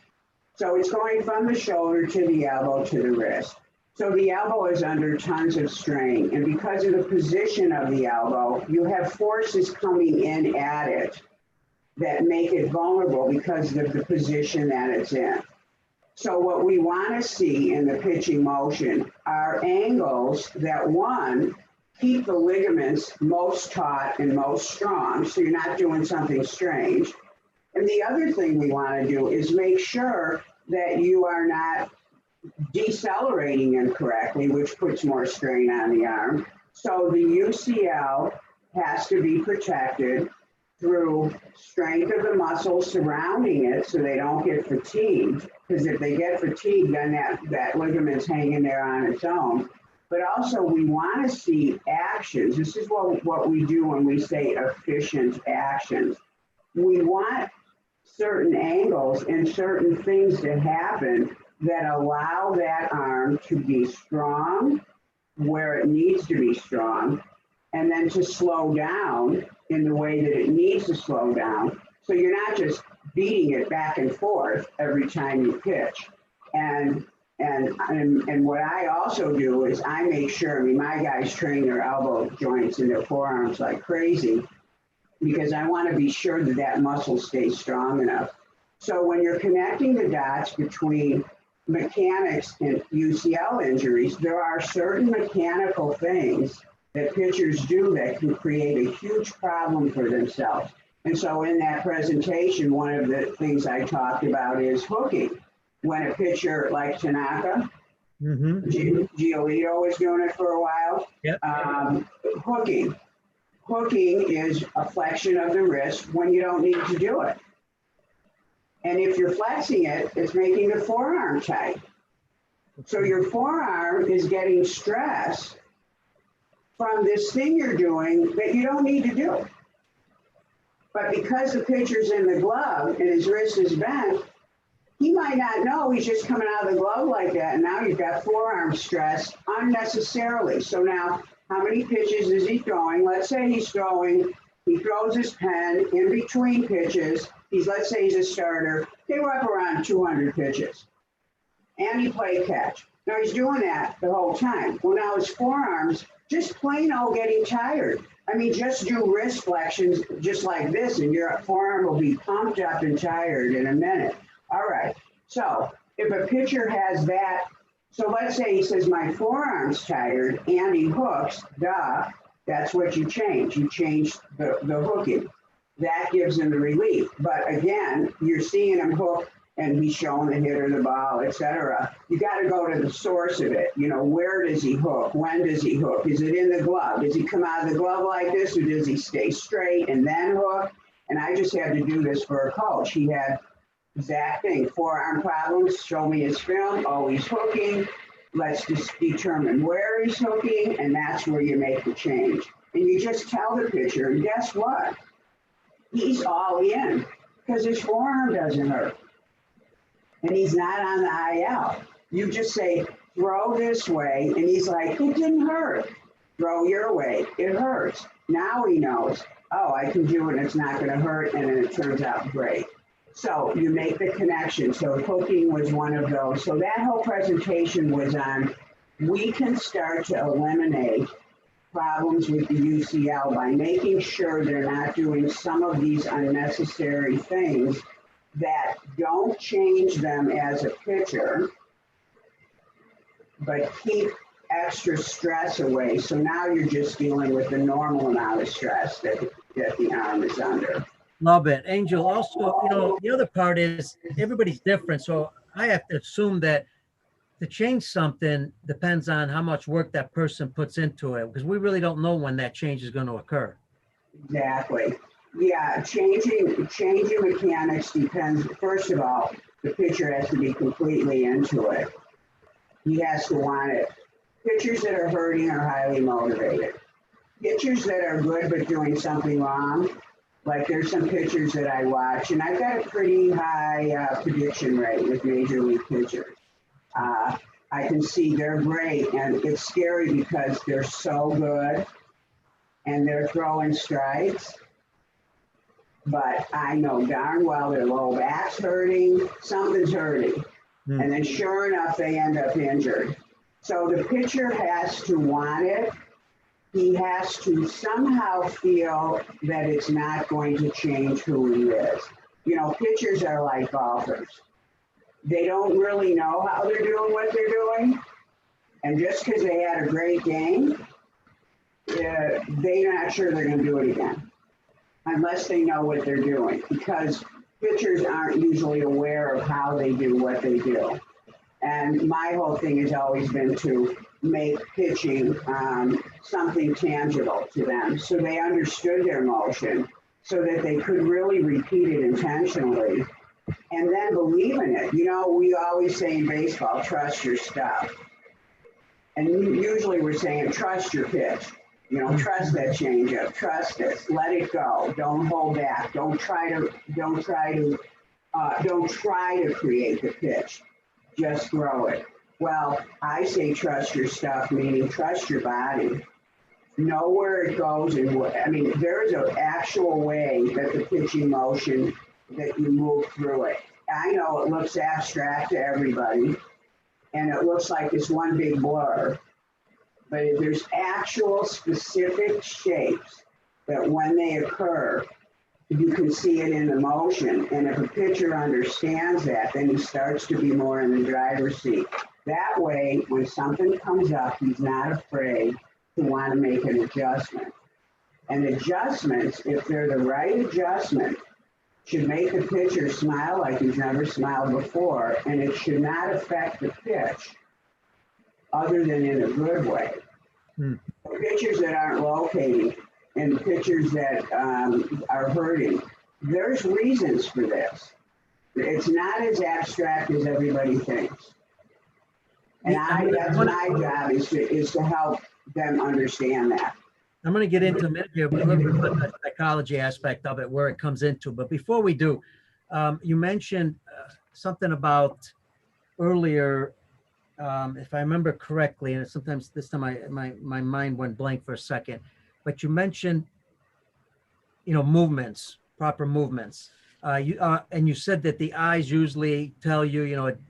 So it's going from the shoulder to the elbow to the wrist. So the elbow is under tons of strain, and because of the position of the elbow, you have forces coming in at it that make it vulnerable because of the position that it's in. So what we want to see in the pitching motion are angles that, one, keep the ligaments most taut and most strong, so you're not doing something strange. And the other thing we want to do is make sure that you are not decelerating incorrectly, which puts more strain on the arm. So the UCL has to be protected through strength of the muscles surrounding it so they don't get fatigued, because if they get fatigued, then that ligament's hanging there on its own. But also we want to see actions. This is what we do when we say efficient actions. We want certain angles and certain things to happen that allow that arm to be strong where it needs to be strong, and then to slow down in the way that it needs to slow down. So you're not just beating it back and forth every time you pitch. And what I also do is I make sure, I mean, my guys train their elbow joints and their forearms like crazy, because I want to be sure that that muscle stays strong enough. So when you're connecting the dots between mechanics and UCL injuries, there are certain mechanical things that pitchers do that can create a huge problem for themselves. And so in that presentation, one of the things I talked about is hooking. When a pitcher like Tanaka, Giolito was doing it for a while, hooking. Hooking is a flexion of the wrist when you don't need to do it. And if you're flexing it, it's making the forearm tight. So your forearm is getting stress from this thing you're doing that you don't need to do. But because the pitcher's in the glove and his wrist is bent, he might not know he's just coming out of the glove like that. And now you've got forearm stress unnecessarily. So now, how many pitches is he throwing? Let's say he throws his pen in between pitches. Let's say he's a starter. They were up around 200 pitches. And he played catch. Now he's doing that the whole time. Well, now his forearms, just plain old getting tired. I mean, just do wrist flexions just like this, and your forearm will be pumped up and tired in a minute. All right. So if a pitcher has that, so let's say he says, my forearm's tired, and he hooks, that's what you change. You change the hooking. That gives him the relief. But again, you're seeing him hook, and he's showing the hitter the ball, etc. You got to go to the source of it. You know, where does he hook? When does he hook? Is it in the glove? Does he come out of the glove like this, or does he stay straight and then hook? And I just had to do this for a coach. He had exact thing, forearm problems, show me his film, oh, he's hooking. Let's just determine where he's hooking, and that's where you make the change. And you just tell the pitcher, and guess what? He's all in, because his forearm doesn't hurt. And he's not on the IL. You just say, throw this way, and he's like, it didn't hurt. Throw your way, it hurts. Now he knows, oh, I can do it, and it's not going to hurt, and then it turns out great. So you make the connection. So hooking was one of those. So that whole presentation was on, we can start to eliminate problems with the UCL by making sure they're not doing some of these unnecessary things that don't change them as a pitcher, but keep extra stress away. So now you're just dealing with the normal amount of stress that the arm is under. Love it. Angel, also, you know, the other part is everybody's different. So I have to assume that to change something depends on how much work that person puts into it, because we really don't know when that change is going to occur. Exactly. Yeah, changing mechanics depends. First of all, the pitcher has to be completely into it. He has to want it. Pitchers that are hurting are highly motivated. Pitchers that are good but doing something wrong, like there's some pitchers that I watch, and I've got a pretty high prediction rate with major league pitchers. I can see they're great, and it's scary because they're so good and they're throwing strikes. But I know darn well their low back's hurting, something's hurting. And then sure enough, they end up injured. So the pitcher has to want it. He has to somehow feel that it's not going to change who he is. You know, pitchers are like golfers. They don't really know how they're doing what they're doing. And just because they had a great game, they're not sure they're going to do it again unless they know what they're doing, because pitchers aren't usually aware of how they do what they do. And my whole thing has always been to make pitching something tangible to them, so they understood their motion, so that they could really repeat it intentionally and then believe in it. You know, we always say in baseball, trust your stuff. And usually we're saying, trust your pitch. You know, trust that changeup, trust it, let it go, don't hold back, don't try to create the pitch, just throw it. Well, I say trust your stuff, meaning trust your body. Know where it goes, and there is an actual way that the pitching motion, that you move through it. I know it looks abstract to everybody, and it looks like it's one big blur. But there's actual specific shapes that when they occur, you can see it in the motion. And if a pitcher understands that, then he starts to be more in the driver's seat. That way, when something comes up, he's not afraid to want to make an adjustment. And adjustments, if they're the right adjustment, should make the pitcher smile like he's never smiled before, and it should not affect the pitch other than in a good way. Pitchers that aren't locating and pitchers that are hurting, there's reasons for this. It's not as abstract as everybody thinks. And that's my job, is to help them understand that. I'm going to get into a minute here, a little bit about the psychology aspect of it, where it comes into. But before we do, you mentioned something about earlier, if I remember correctly, and sometimes this time my mind went blank for a second, but you mentioned, movements, proper movements. And you said that the eyes usually tell you,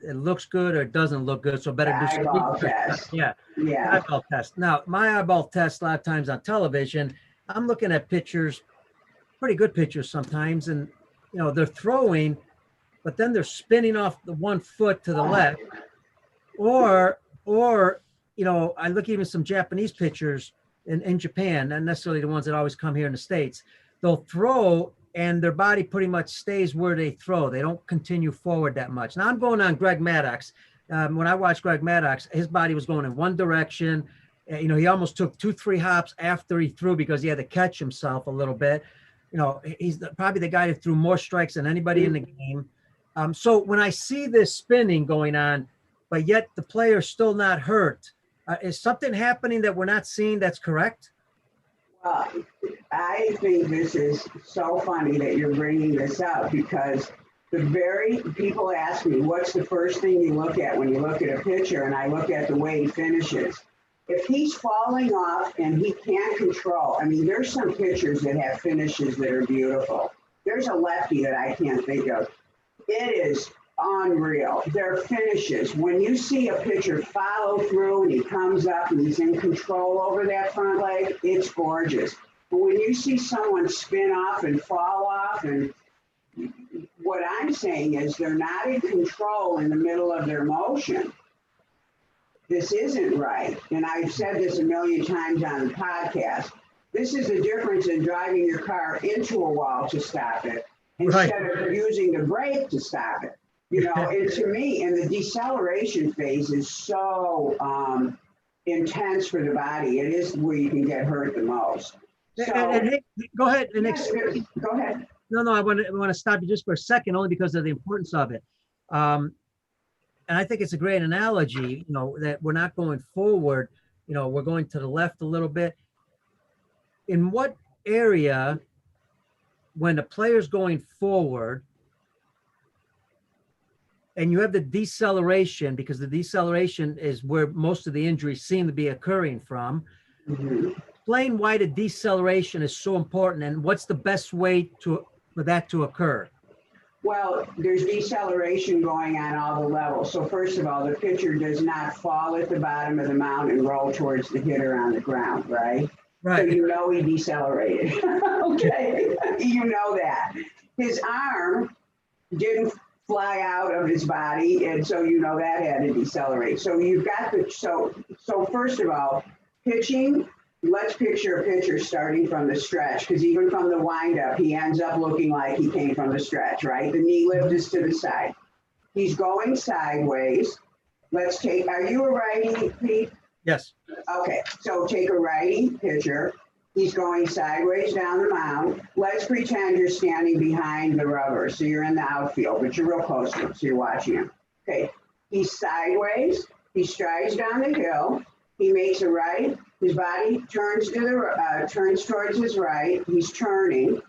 it looks good or it doesn't look good, so better do some eyeball test. Yeah. Eyeball test. Now, my eyeball test a lot of times on television, I'm looking at pictures, pretty good pictures sometimes, and they're throwing, but then they're spinning off the one foot to the left, or I look even some Japanese pictures in Japan, not necessarily the ones that always come here in the States. They'll throw and their body pretty much stays where they throw. They don't continue forward that much. Now I'm going on Greg Maddox. When I watched Greg Maddox, his body was going in one direction. He almost took 2-3 hops after he threw because he had to catch himself a little bit. He's probably the guy that threw more strikes than anybody in the game. So when I see this spinning going on, but yet the player's still not hurt, is something happening that we're not seeing that's correct? Well, I think this is so funny that you're bringing this up, because people ask me, what's the first thing you look at when you look at a pitcher? And I look at the way he finishes. If he's falling off and he can't control, there's some pitchers that have finishes that are beautiful. There's a lefty that I can't think of. It is unreal. Their finishes, when you see a pitcher follow through and he comes up and he's in control over that front leg, it's gorgeous. But when you see someone spin off and fall off, and what I'm saying is they're not in control in the middle of their motion. This isn't right. And I've said this a million times on the podcast. This is the difference in driving your car into a wall to stop it instead of using the brake to stop it. And to me, and the deceleration phase is so intense for the body. It is where you can get hurt the most. So, hey, go ahead. Go ahead. No, I want to stop you just for a second, only because of the importance of it. And I think it's a great analogy, that we're not going forward, we're going to the left a little bit. In what area, when the player's going forward, and you have the deceleration, because the deceleration is where most of the injuries seem to be occurring from. Mm-hmm. Explain why the deceleration is so important, and what's the best way for that to occur? Well, there's deceleration going on all the levels. So first of all, the pitcher does not fall at the bottom of the mound and roll towards the hitter on the ground, right? So Right. you know he decelerated. Okay, you know that. His arm didn't fly out of his body, and so you know that had to decelerate. So you've got the so first of all, pitching. Let's picture a pitcher starting from the stretch, because even from the windup, he ends up looking like he came from the stretch, right? The knee lift is to the side. He's going sideways. Let's take. Are you a righty, Pete? Yes. Okay, so take a righty pitcher. He's going sideways down the mound. Let's pretend you're standing behind the rubber. So you're in the outfield, but you're real close to him, so you're watching him. Okay, he's sideways. He strides down the hill. He makes a right. His body turns to the turns towards his right. He's turning.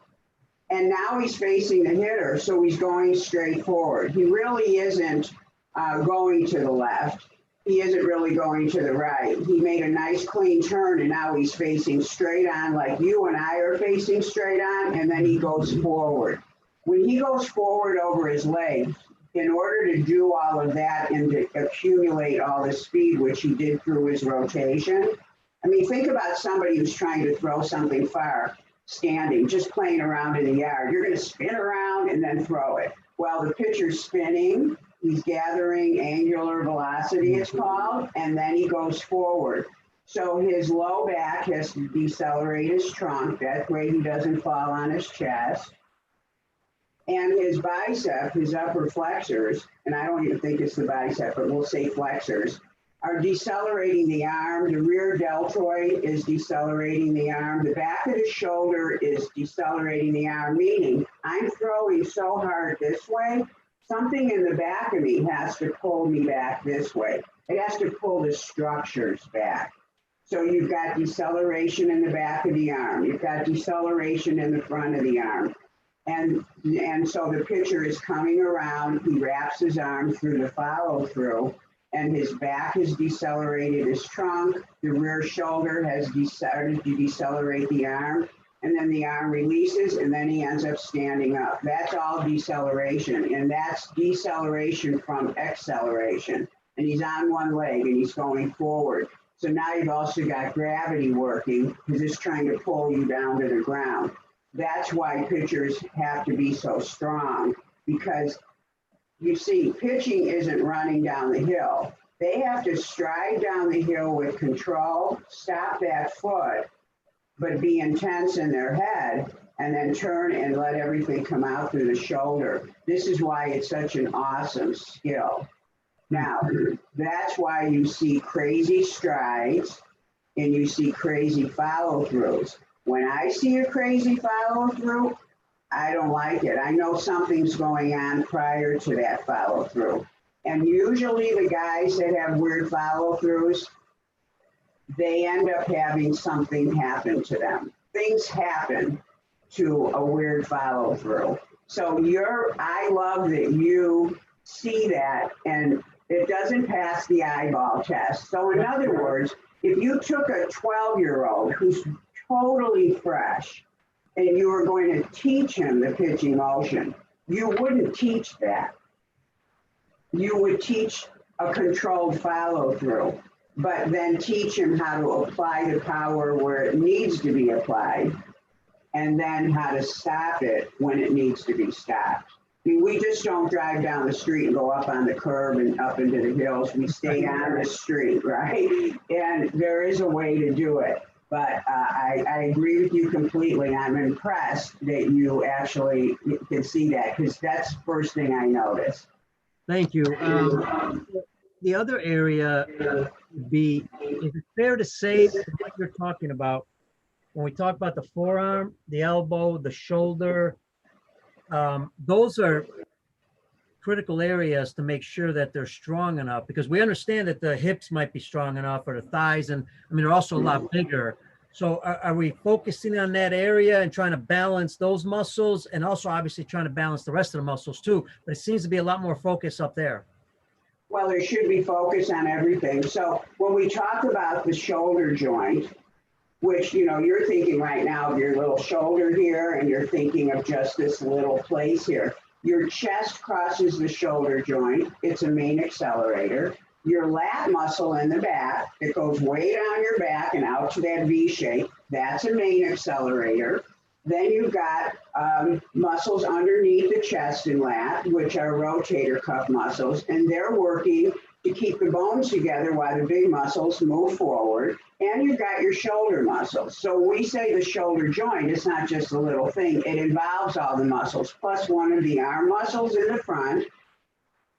And now he's facing the hitter, so he's going straight forward. He really isn't going to the left. He isn't really going to the right. He made a nice clean turn, and now he's facing straight on like you and I are facing straight on, and then he goes forward. When he goes forward over his legs, in order to do all of that and to accumulate all the speed, which he did through his rotation, I mean, think about somebody who's trying to throw something far, standing, just playing around in the yard. You're going to spin around and then throw it. Well, the pitcher's spinning. He's gathering angular velocity, it's called, and then he goes forward. So his low back has to decelerate his trunk. That way he doesn't fall on his chest. And his bicep, his upper flexors, and I don't even think it's the bicep, but we'll say flexors, are decelerating the arm. The rear deltoid is decelerating the arm. The back of the shoulder is decelerating the arm, meaning I'm throwing so hard this way, something in the back of me has to pull me back this way. It has to pull the structures back. So you've got deceleration in the back of the arm. You've got deceleration in the front of the arm. And so the pitcher is coming around. He wraps his arm through the follow through, and his back has decelerated his trunk. The rear shoulder has started to decelerate the arm. And then the arm releases, and then he ends up standing up. That's all deceleration, and that's deceleration from acceleration. And he's on one leg, and he's going forward. So now you've also got gravity working, because it's trying to pull you down to the ground. That's why pitchers have to be so strong, because you see, pitching isn't running down the hill. They have to stride down the hill with control, stop that foot, but be intense in their head, and then turn and let everything come out through the shoulder. This is why it's such an awesome skill. Now, that's why you see crazy strides and you see crazy follow-throughs. When I see a crazy follow-through, I don't like it. I know something's going on prior to that follow-through. And usually the guys that have weird follow-throughs, they end up having something happen to them. Things happen to a weird follow through. So I love that you see that and it doesn't pass the eyeball test. So in other words, if you took a 12-year-old who's totally fresh and you were going to teach him the pitching motion, you wouldn't teach that. You would teach a controlled follow through, but then teach him how to apply the power where it needs to be applied, and then how to stop it when it needs to be stopped. I mean, we just don't drive down the street and go up on the curb and up into the hills. We stay on the street, right? And there is a way to do it. But I agree with you completely. I'm impressed that you actually can see that, because that's the first thing I noticed. Thank you. The other area would be, is it fair to say that what you're talking about, when we talk about the forearm, the elbow, the shoulder, those are critical areas to make sure that they're strong enough, because we understand that the hips might be strong enough, or the thighs, and I mean, they're also a lot bigger. So are we focusing on that area and trying to balance those muscles, and also obviously trying to balance the rest of the muscles too? But it seems to be a lot more focus up there. Well, there should be focus on everything. So when we talk about the shoulder joint, which, you know, you're thinking right now of your little shoulder here, and you're thinking of just this little place here. Your chest crosses the shoulder joint. It's a main accelerator. Your lat muscle in the back, it goes way down your back and out to that V shape. That's a main accelerator. Then you've got muscles underneath the chest and lat, which are rotator cuff muscles, and they're working to keep the bones together while the big muscles move forward. And you've got your shoulder muscles. So when we say the shoulder joint, it's not just a little thing. It involves all the muscles, plus one of the arm muscles in the front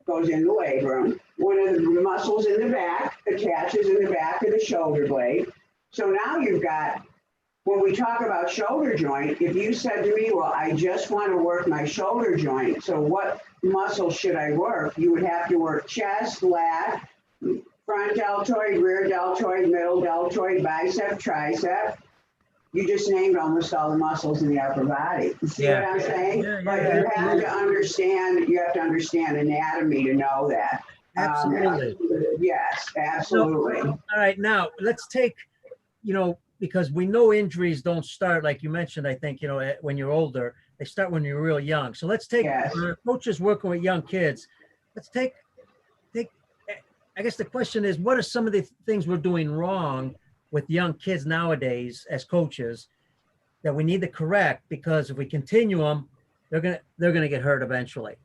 goes in the labrum. One of the muscles in the back attaches in the back of the shoulder blade. So now you've got, when we talk about shoulder joint, if you said to me, well, I just want to work my shoulder joint, so what muscle should I work? You would have to work chest, lat, front deltoid, rear deltoid, middle deltoid, bicep, tricep. You just named almost all the muscles in the upper body. You see what I'm saying? But you have to understand anatomy to know that. Absolutely. Yes, absolutely. So, all right, now let's take, because we know injuries don't start, like you mentioned, I think, when you're older, they start when you're real young. So let's take coaches working with young kids. Let's take, I guess the question is, what are some of the things we're doing wrong with young kids nowadays as coaches that we need to correct? Because if we continue them, they're gonna get hurt eventually.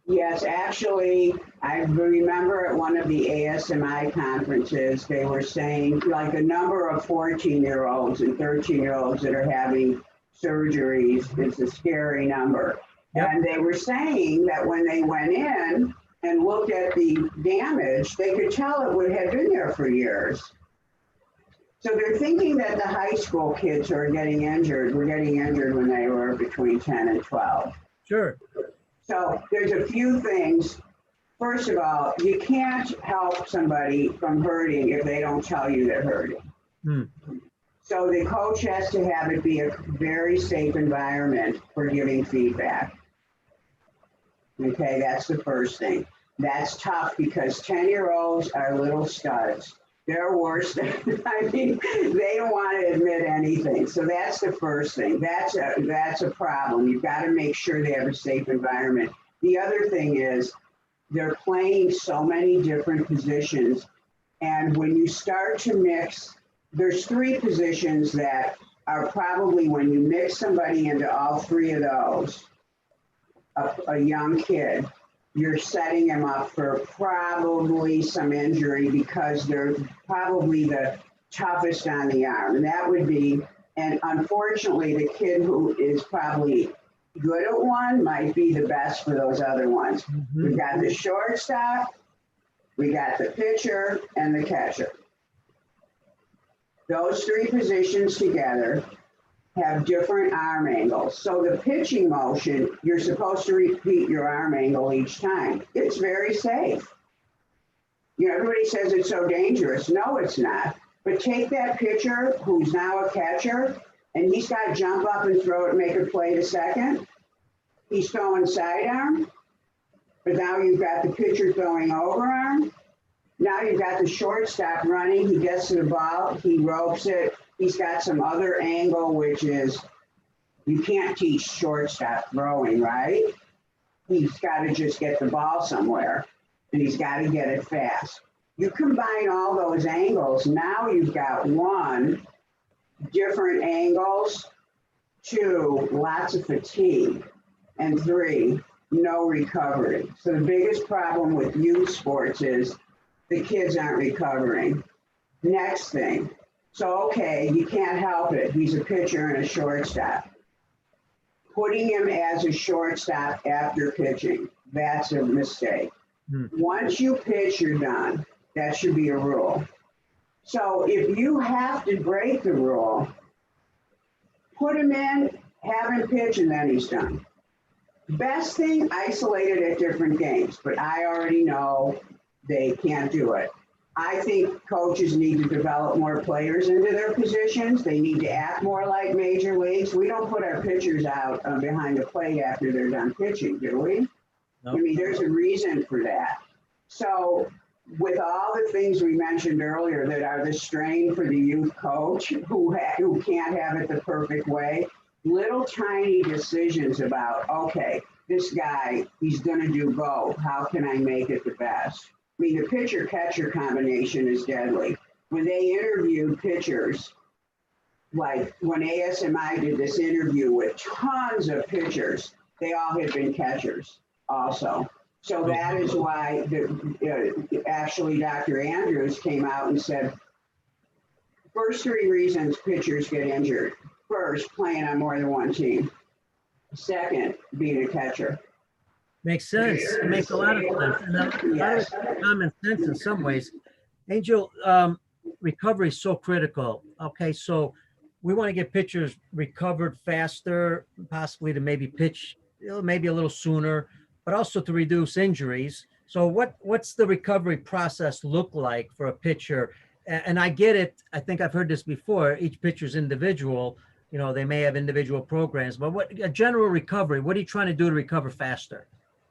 Yes, actually, I remember at one of the ASMI conferences, they were saying like a number of 14-year-olds and 13-year-olds that are having surgeries is a scary number. Yep. And they were saying that when they went in and looked at the damage, they could tell it would have been there for years. So they're thinking that the high school kids who are getting injured were getting injured when they were between 10 and 12. Sure. So there's a few things. First of all, you can't help somebody from hurting if they don't tell you they're hurting. So the coach has to have it be a very safe environment for giving feedback. Okay, that's the first thing. That's tough because 10-year-olds are little studs. They're worse than, they don't want to admit anything. So that's the first thing. That's a problem. You've got to make sure they have a safe environment. The other thing is they're playing so many different positions. And when you start to mix, there's three positions that are probably, when you mix somebody into all three of those, a young kid, you're setting them up for probably some injury because they're probably the toughest on the arm. And that would be, and unfortunately, the kid who is probably good at one might be the best for those other ones. We've got the shortstop, we got the pitcher, and the catcher. Those three positions together have different arm angles. So the pitching motion, you're supposed to repeat your arm angle each time. It's very safe. Everybody says it's so dangerous. No, it's not. But take that pitcher who's now a catcher, and he's got to jump up and throw it and make a play to second. He's throwing sidearm, but now you've got the pitcher throwing overarm. Now you've got the shortstop running. He gets to the ball, he ropes it. He's got some other angle, which is, you can't teach shortstop throwing, right? He's got to just get the ball somewhere, and he's got to get it fast. You combine all those angles, now you've got one, different angles, two, lots of fatigue, and three, no recovery. So the biggest problem with youth sports is the kids aren't recovering. Next thing. So, okay, you can't help it. He's a pitcher and a shortstop. Putting him as a shortstop after pitching, that's a mistake. Once you pitch, you're done. That should be a rule. So if you have to break the rule, put him in, have him pitch, and then he's done. Best thing, isolated at different games, but I already know they can't do it. I think coaches need to develop more players into their positions. They need to act more like major leagues. We don't put our pitchers out behind the plate after they're done pitching, do we? Nope. I mean, there's a reason for that. So with all the things we mentioned earlier that are the strain for the youth coach who can't have it the perfect way, little tiny decisions about, okay, this guy, he's going to do both. How can I make it the best? I mean, the pitcher-catcher combination is deadly. When they interviewed pitchers, like when ASMI did this interview with tons of pitchers, they all had been catchers also. So that is why actually Dr. Andrews came out and said, first three reasons pitchers get injured. First, playing on more than one team. Second, being a catcher. Makes sense. It makes a lot of sense. And a lot of common sense in some ways. Angel, recovery is so critical. Okay, so we want to get pitchers recovered faster, possibly to maybe pitch maybe a little sooner, but also to reduce injuries. So what's the recovery process look like for a pitcher? And I get it. I think I've heard this before. Each pitcher's individual. You know, they may have individual programs, but what a general recovery, what are you trying to do to recover faster?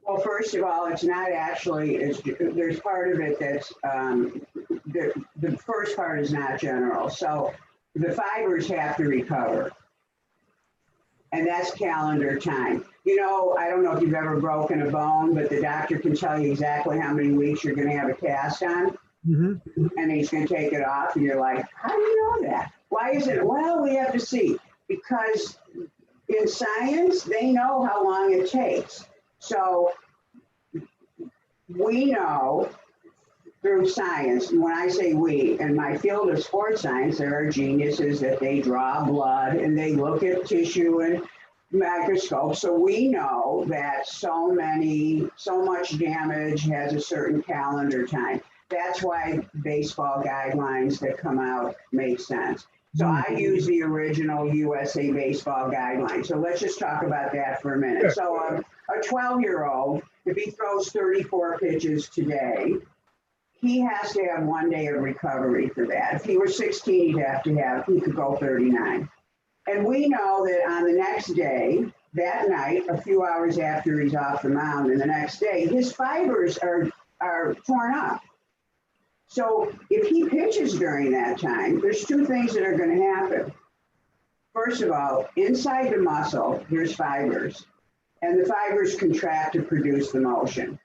Well, first of all, it's not actually, there's part of it that's, the first part is not general. So the fibers have to recover. And that's calendar time. You know, I don't know if you've ever broken a bone, but the doctor can tell you exactly how many weeks you're going to have a cast on. Mm-hmm. And he's going to take it off. And you're like, how do you know that? Why is it? Well, we have to see. Because in science, they know how long it takes. So we know through science, when I say we, in my field of sports science, there are geniuses that they draw blood and they look at tissue and microscope. So we know that so much damage has a certain calendar time. That's why baseball guidelines that come out make sense. So I use the original USA Baseball guidelines. So let's just talk about that for a minute. Sure. So a 12-year-old, if he throws 34 pitches today, he has to have 1 day of recovery for that. If he were 16, he could go 39. And we know that on the next day, that night, a few hours after he's off the mound, and the next day, his fibers are torn up. So if he pitches during that time, there's two things that are going to happen. First of all, inside the muscle, there's fibers, and the fibers contract to produce the motion.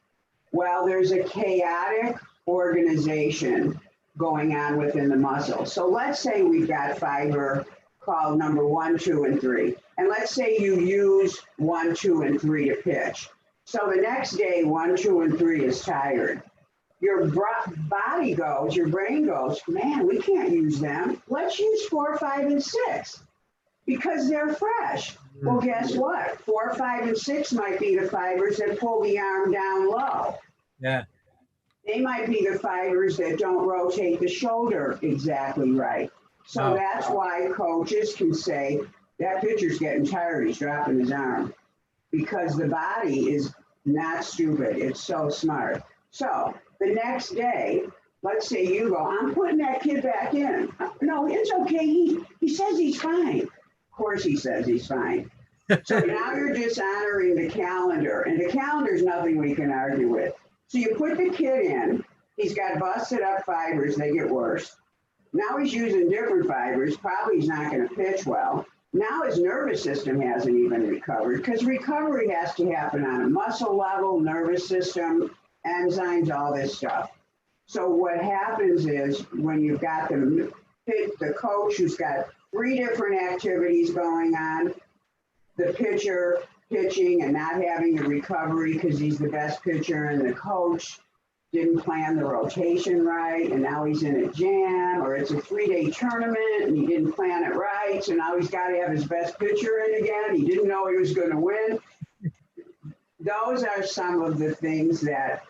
Well, there's a chaotic organization going on within the muscle. So let's say we've got fiber called number 1, 2, and 3. And let's say you use 1, 2, and 3 to pitch. So the next day, 1, 2, and 3 is tired. Your body goes, your brain goes, man, we can't use them. Let's use 4, 5, and 6 because they're fresh. Well, guess what? 4, 5, and 6 might be the fibers that pull the arm down low. Yeah. They might be the fibers that don't rotate the shoulder exactly right. So that's why coaches can say, that pitcher's getting tired, he's dropping his arm. Because the body is not stupid, it's so smart. So the next day, let's say you go, I'm putting that kid back in. No, it's okay, he says he's fine. Of course he says he's fine. So now you're dishonoring the calendar, and the calendar's nothing we can argue with. So you put the kid in, he's got busted up fibers, they get worse. Now he's using different fibers, probably he's not going to pitch well. Now his nervous system hasn't even recovered because recovery has to happen on a muscle level, nervous system, enzymes, all this stuff. So what happens is when you've got the coach who's got 3 different activities going on, the pitcher pitching and not having the recovery because he's the best pitcher, and the coach didn't plan the rotation right, and now he's in a jam, or it's a 3-day tournament and he didn't plan it right, so now he's got to have his best pitcher in again. He didn't know he was going to win. Those are some of the things that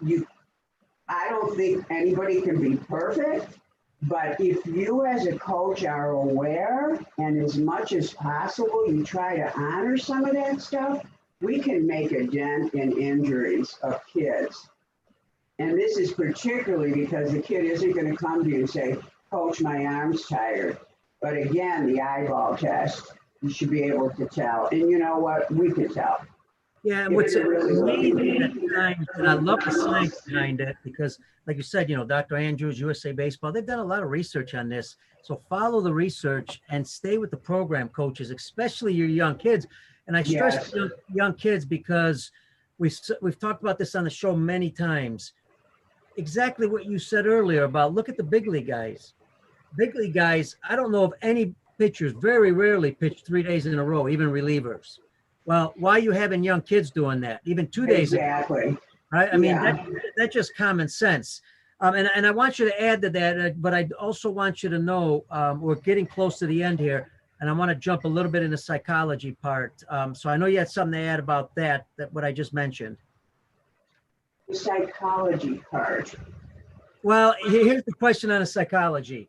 I don't think anybody can be perfect, but if you as a coach are aware and as much as possible you try to honor some of that stuff, we can make a dent in injuries of kids. And this is particularly because the kid isn't going to come to you and say, Coach, my arm's tired. But again, the eyeball test, you should be able to tell. And you know what? We can tell. Yeah, and if what's you're really amazing at looking. times, and I love the science behind it because, like you said, Dr. Andrews, USA Baseball, they've done a lot of research on this. So follow the research and stay with the program coaches, especially your young kids. And I stress Yes. young kids because we've talked about this on the show many times. Exactly what you said earlier about look at the big league guys. Big league guys, I don't know of any pitchers, very rarely pitch 3 days in a row, even relievers. Well, why are you having young kids doing that? Even 2 days, Exactly. right? I mean, Yeah. that's just common sense. And I want you to add to that, but I also want you to know we're getting close to the end here, and I want to jump a little bit in the psychology part. So I know you had something to add about that what I just mentioned. The psychology part. Well, here's the question on the psychology.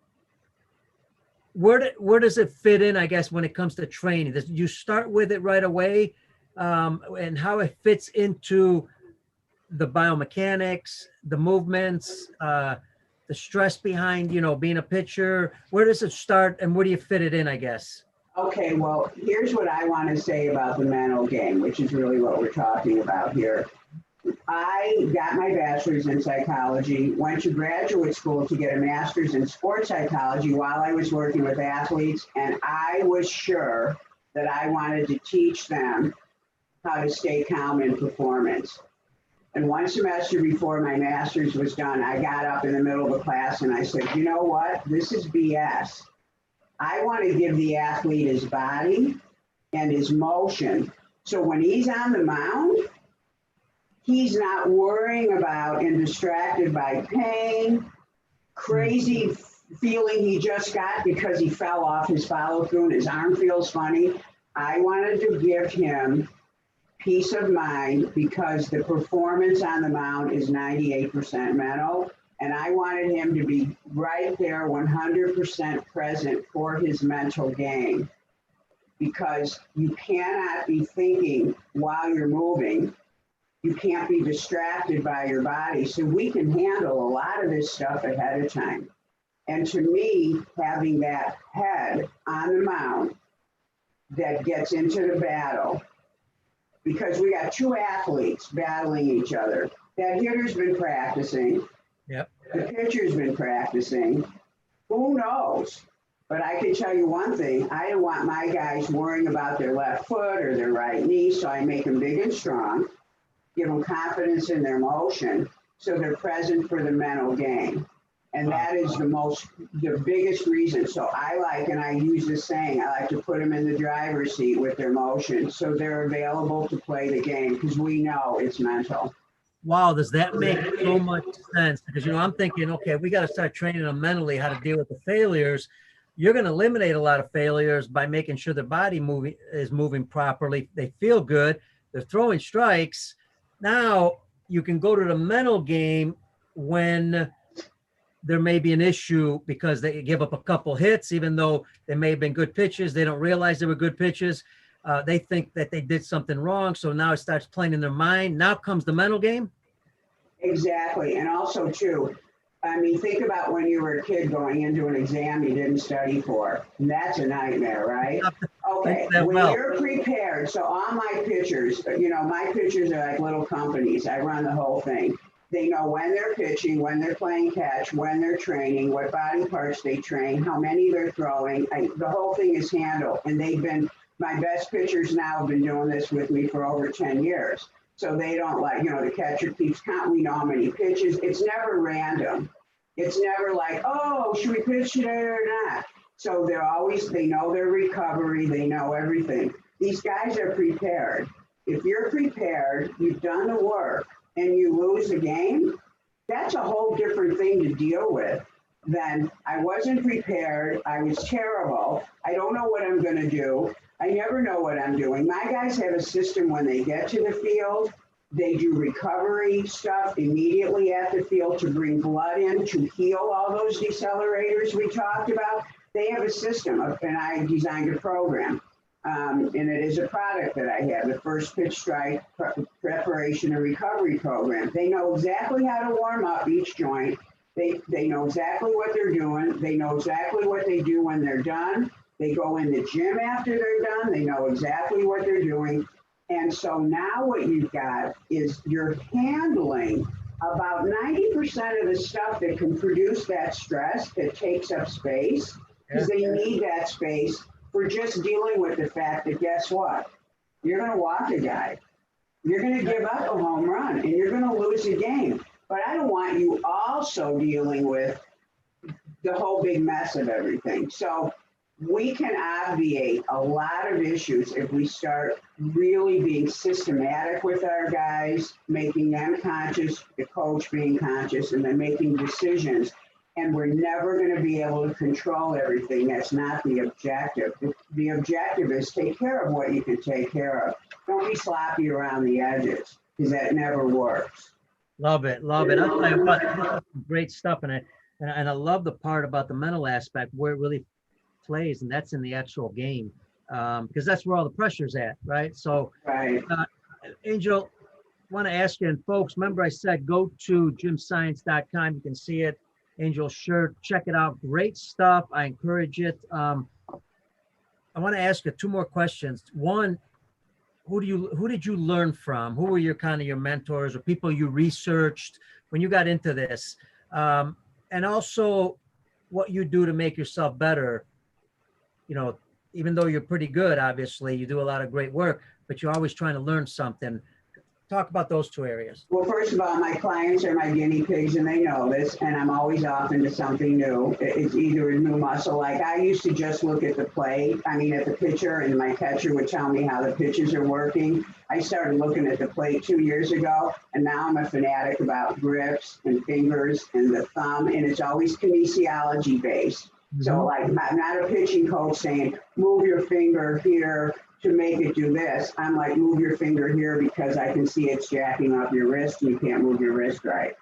Where does it fit in, I guess, when it comes to training? Does you start with it right away, and how it fits into the biomechanics, the movements, the stress behind, being a pitcher? Where does it start and where do you fit it in, I guess? Okay, well, here's what I want to say about the mental game, which is really what we're talking about here. I got my bachelor's in psychology, went to graduate school to get a master's in sports psychology while I was working with athletes, and I was sure that I wanted to teach them how to stay calm in performance. And one semester before my master's was done, I got up in the middle of a class and I said, you know what? This is BS. I want to give the athlete his body and his motion. So when he's on the mound, he's not worrying about and distracted by pain, crazy feeling he just got because he fell off his follow through and his arm feels funny. I wanted to give him peace of mind because the performance on the mound is 98% mental. And I wanted him to be right there, 100% present for his mental game, because you cannot be thinking while you're moving. You can't be distracted by your body. So we can handle a lot of this stuff ahead of time. And to me, having that head on the mound that gets into the battle, because we got two athletes battling each other. That hitter's been practicing. Yep. The pitcher's been practicing. Who knows? But I can tell you one thing. I don't want my guys worrying about their left foot or their right knee, so I make them big and strong, give them confidence in their motion, so they're present for the mental game. And that is the biggest reason. So and I use this saying, I like to put them in the driver's seat with their motion, so they're available to play the game, because we know it's mental. Wow, does that make so much sense? Because, I'm thinking, okay, we got to start training them mentally how to deal with the failures. You're going to eliminate a lot of failures by making sure their body is moving properly. They feel good. They're throwing strikes. Now you can go to the mental game when there may be an issue because they give up a couple hits, even though they may have been good pitches. They don't realize they were good pitches. They think that they did something wrong. So now it starts playing in their mind. Now comes the mental game. Exactly. And also, too, I mean, think about when you were a kid going into an exam you didn't study for. And that's a nightmare, right? Okay. When you're prepared, so all my pitchers, my pitchers are like little companies. I run the whole thing. They know when they're pitching, when they're playing catch, when they're training, what body parts they train, how many they're throwing. The whole thing is handled. And my best pitchers now have been doing this with me for over 10 years. So they don't the catcher keeps counting. We know how many pitches. It's never random. It's never like, oh, should we pitch today or not? So they know their recovery. They know everything. These guys are prepared. If you're prepared, you've done the work, and you lose a game, that's a whole different thing to deal with than I wasn't prepared. I was terrible. I don't know what I'm going to do. I never know what I'm doing. My guys have a system when they get to the field. They do recovery stuff immediately at the field to bring blood in to heal all those decelerators we talked about. They have a system, and I designed a program. And it is a product that I have, the first pitch strike preparation and recovery program. They know exactly how to warm up each joint. They know exactly what they're doing. They know exactly what they do when they're done. They go in the gym after they're done. They know exactly what they're doing. And so now what you've got is you're handling about 90% of the stuff that can produce that stress that takes up space, because they need that space for just dealing with the fact that, guess what? You're going to walk a guy. You're going to give up a home run and you're going to lose a game. But I don't want you also dealing with the whole big mess of everything. So we can obviate a lot of issues if we start really being systematic with our guys, making them conscious, the coach being conscious, and then making decisions. And we're never going to be able to control everything. That's not the objective. The objective is take care of what you can take care of. Don't be sloppy around the edges, because that never works. Love it, love it. I'll tell you what, this is some great stuff, and I love the part about the mental aspect where it really plays, and that's in the actual game, because that's where all the pressure's at, right? So, Right. Angel, want to ask you, and folks, remember I said go to gymscience.com. You can see it. Angel's shirt, check it out. Great stuff. I encourage it. I want to ask you two more questions. One, who did you learn from? Who were your kind of your mentors or people you researched when you got into this? And also what you do to make yourself better. You know, even though you're pretty good, obviously, you do a lot of great work, but you're always trying to learn something. Talk about those two areas. Well, first of all, my clients are my guinea pigs and they know this, and I'm always off into something new. It's either a new muscle. Like I used to just look at the plate, at the pitcher, and my catcher would tell me how the pitches are working. I started looking at the plate 2 years ago, and now I'm a fanatic about grips and fingers and the thumb, and it's always kinesiology based. So like, I'm not a pitching coach saying, move your finger here to make it do this. I'm like, move your finger here because I can see it's jacking up your wrist and you can't move your wrist right.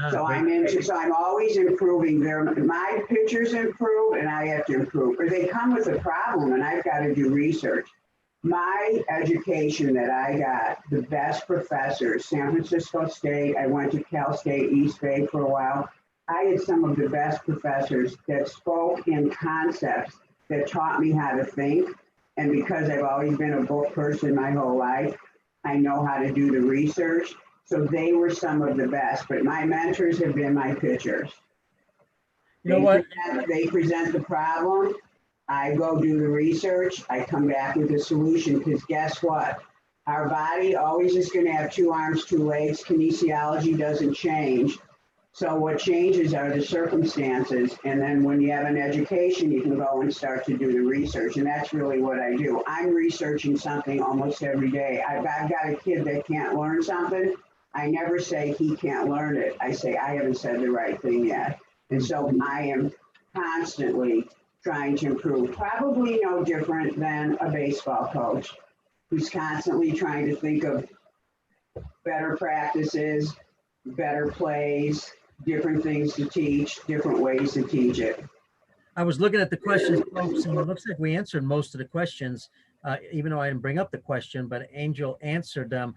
So I'm always improving. My pitchers improve and I have to improve. Or they come with a problem and I've got to do research. My education that I got, the best professors, San Francisco State, I went to Cal State East Bay for a while. I had some of the best professors that spoke in concepts that taught me how to think. And because I've always been a book person my whole life, I know how to do the research. So they were some of the best, but my mentors have been my pitchers. You know what? They present the problem. I go do the research. I come back with a solution because guess what? Our body always is going to have 2 arms, 2 legs. Kinesiology doesn't change. So what changes are the circumstances. And then when you have an education, you can go and start to do the research. And that's really what I do. I'm researching something almost every day. I've got a kid that can't learn something. I never say he can't learn it. I say, I haven't said the right thing yet. And so I am constantly trying to improve. Probably no different than a baseball coach who's constantly trying to think of better practices, better plays, different things to teach, different ways to teach it. I was looking at the questions, folks, and it looks like we answered most of the questions, even though I didn't bring up the question, but Angel answered them.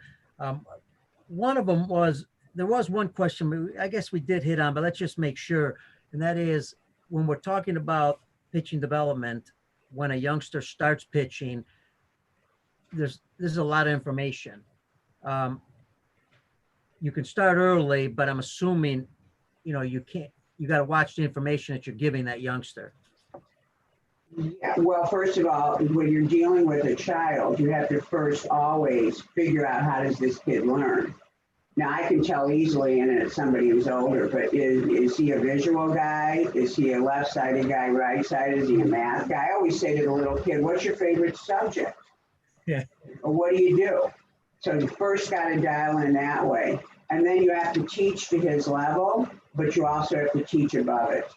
One of them was, there was one question, I guess we did hit on, but let's just make sure. And that is, when we're talking about pitching development, when a youngster starts pitching, there's a lot of information. You can start early, but I'm assuming, you got to watch the information that you're giving that youngster. Yeah, well, first of all, when you're dealing with a child, you have to first always figure out how does this kid learn. Now, I can tell easily, and it's somebody who's older, but is he a visual guy? Is he a left-sided guy, right-sided? Is he a math guy? I always say to the little kid, what's your favorite subject? Yeah. Or what do you do? So you first got to dial in that way. And then you have to teach to his level, but you also have to teach above it.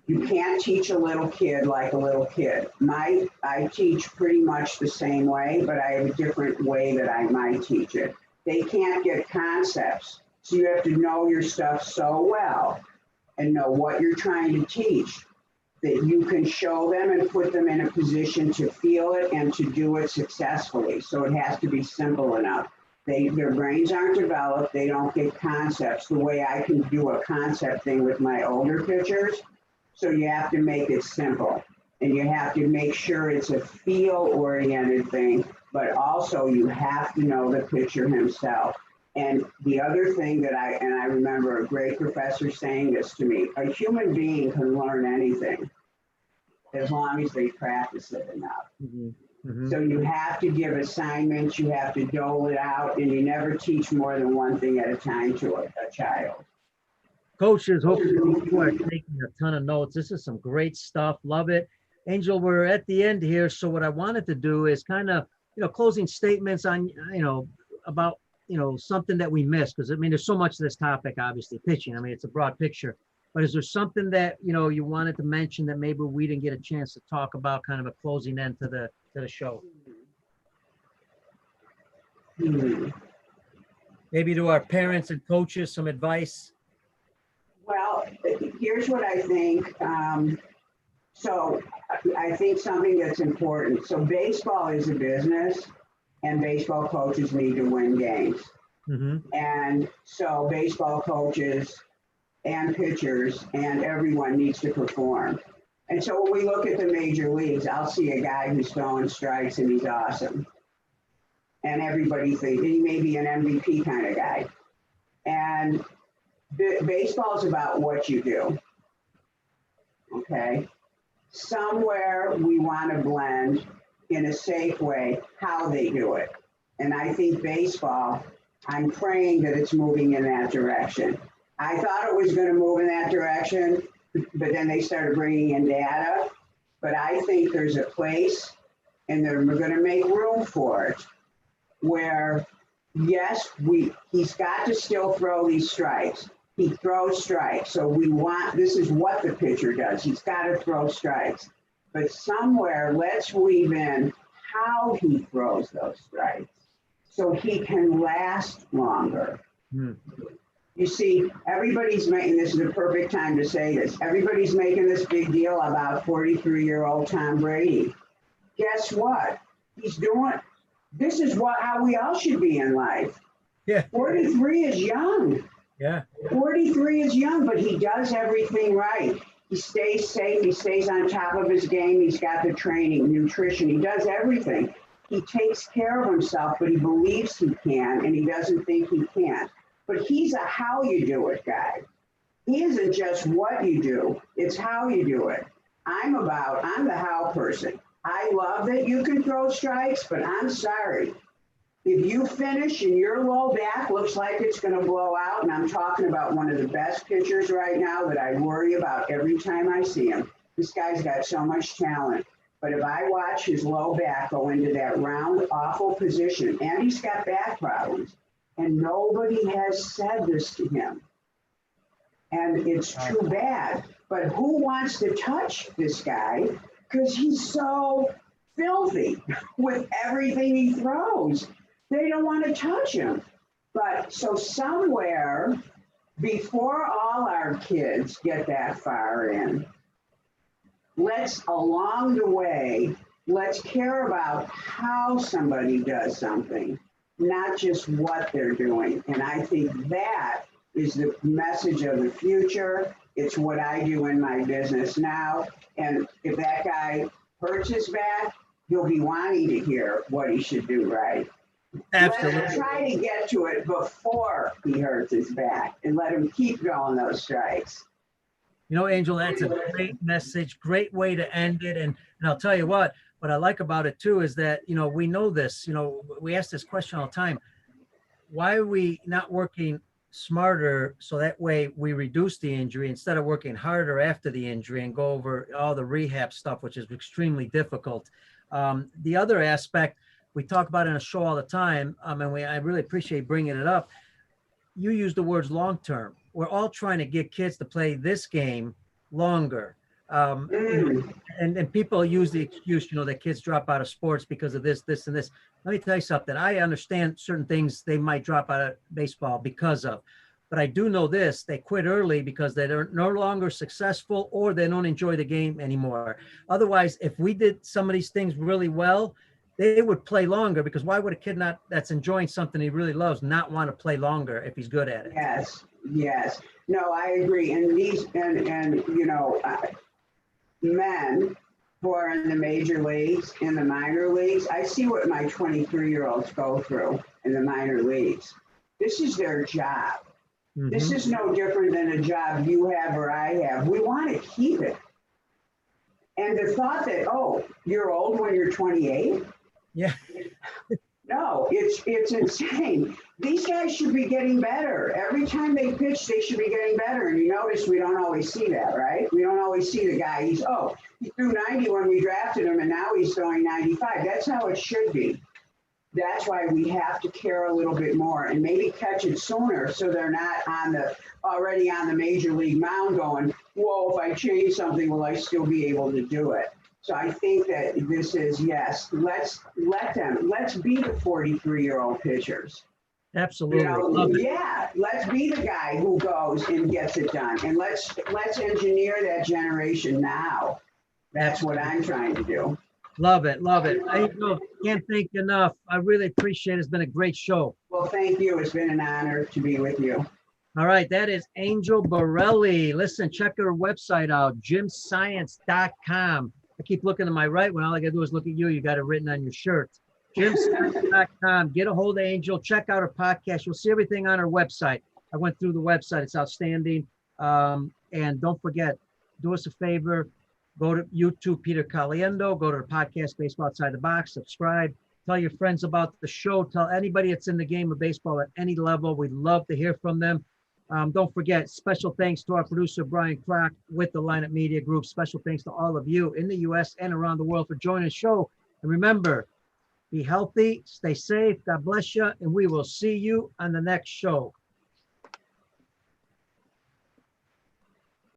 You can't teach a little kid like a little kid. I teach pretty much the same way, but I have a different way that I might teach it. They can't get concepts. So you have to know your stuff so well and know what you're trying to teach that you can show them and put them in a position to feel it and to do it successfully. So it has to be simple enough. Their brains aren't developed. They don't get concepts the way I can do a concept thing with my older pitchers. So you have to make it simple and you have to make sure it's a feel-oriented thing but also you have to know the pitcher himself. And the other thing that I remember a great professor saying this to me, a human being can learn anything as long as they practice it enough. So you have to give assignments, you have to dole it out, and you never teach more than one thing at a time to a child. Coaches, hopefully you are taking a ton of notes. This is some great stuff. Love it. Angel, we're at the end here. So what I wanted to do is kind of, closing statements on, about, something that we missed. Because, I mean, there's so much to this topic, obviously, pitching. I mean, it's a broad picture. But is there something that, you wanted to mention that maybe we didn't get a chance to talk about, kind of a closing end to the show? Maybe to our parents and coaches, some advice? Well, here's what I think. So I think something that's important. So baseball is a business, and baseball coaches need to win games. And so baseball coaches and pitchers and everyone needs to perform. And so when we look at the major leagues, I'll see a guy who's throwing strikes and he's awesome. And everybody thinks he may be an MVP kind of guy. And baseball is about what you do. Okay. Somewhere we want to blend in a safe way how they do it. And I think baseball, I'm praying that it's moving in that direction. I thought it was going to move in that direction, but then they started bringing in data. But I think there's a place, and they're going to make room for it, where, yes, he's got to still throw these strikes. He throws strikes. So this is what the pitcher does. He's got to throw strikes. But somewhere, let's weave in how he throws those strikes so he can last longer. You see, everybody's making, this is the perfect time to say this, everybody's making this big deal about 43-year-old Tom Brady. Guess what? He's doing, this is how we all should be in life. Yeah. 43 is young. Yeah. 43 is young, but he does everything right. He stays safe. He stays on top of his game. He's got the training, nutrition. He does everything. He takes care of himself, but he believes he can, and he doesn't think he can't. But he's a how you do it guy. He isn't just what you do. It's how you do it. I'm the how person. I love that you can throw strikes, but I'm sorry. If you finish and your low back looks like it's going to blow out, and I'm talking about one of the best pitchers right now that I worry about every time I see him. This guy's got so much talent. But if I watch his low back go into that round, awful position, and he's got back problems, and nobody has said this to him. And it's too bad. But who wants to touch this guy? Because he's so filthy with everything he throws. They don't want to touch him. But so somewhere before all our kids get that far in, along the way, let's care about how somebody does something, not just what they're doing. And I think that is the message of the future. It's what I do in my business now. And if that guy hurts his back, he'll be wanting to hear what he should do right. Absolutely. Let's try to get to it before he hurts his back and let him keep going those strikes. Angel, that's a great message, great way to end it. And I'll tell you what I like about it too is that, we know this, we ask this question all the time. Why are we not working smarter so that way we reduce the injury instead of working harder after the injury and go over all the rehab stuff, which is extremely difficult. The other aspect we talk about in a show all the time, and I really appreciate bringing it up. You use the words long-term. We're all trying to get kids to play this game longer. And people use the excuse, that kids drop out of sports because of this, and this. Let me tell you something. I understand certain things they might drop out of baseball because of, but I do know this, they quit early because they're no longer successful or they don't enjoy the game anymore. Otherwise, if we did some of these things really well, they would play longer, because why would a kid that's enjoying something he really loves not want to play longer if he's good at it? Yes. No, I agree. And men who are in the major leagues, in the minor leagues, I see what my 23-year-olds go through in the minor leagues. This is their job. This is no different than a job you have or I have. We want to keep it. And the thought that, oh, you're old when you're 28? Yeah. No, it's insane. These guys should be getting better. Every time they pitch, they should be getting better. And you notice we don't always see that, right? We don't always see the guy. He threw 90 when we drafted him, and now he's throwing 95. That's how it should be. That's why we have to care a little bit more and maybe catch it sooner so they're not already on the major league mound going, whoa, if I change something, will I still be able to do it? So I think that this is, yes, let's be the 43-year-old pitchers. Absolutely. You know, yeah, let's be the guy who goes and gets it done. And let's engineer that generation now. That's what I'm trying to do. Love it. Love it. I can't thank you enough. I really appreciate it. It's been a great show. Well, thank you. It's been an honor to be with you. All right. That is Angel Borrelli. Listen, check her website out, gymscience.com. I keep looking to my right when all I got to do is look at you. You got it written on your shirt. gymscience.com. Get a hold of Angel. Check out her podcast. You'll see everything on her website. I went through the website. It's outstanding. And don't forget, do us a favor. Go to YouTube, Peter Caliendo. Go to the podcast, Baseball Outside the Box. Subscribe. Tell your friends about the show. Tell anybody that's in the game of baseball at any level. We'd love to hear from them. Don't forget, special thanks to our producer, Brian Clark, with the Lineup Media Group. Special thanks to all of you in the U.S. and around the world for joining the show. And remember, be healthy, stay safe. God bless you. And we will see you on the next show.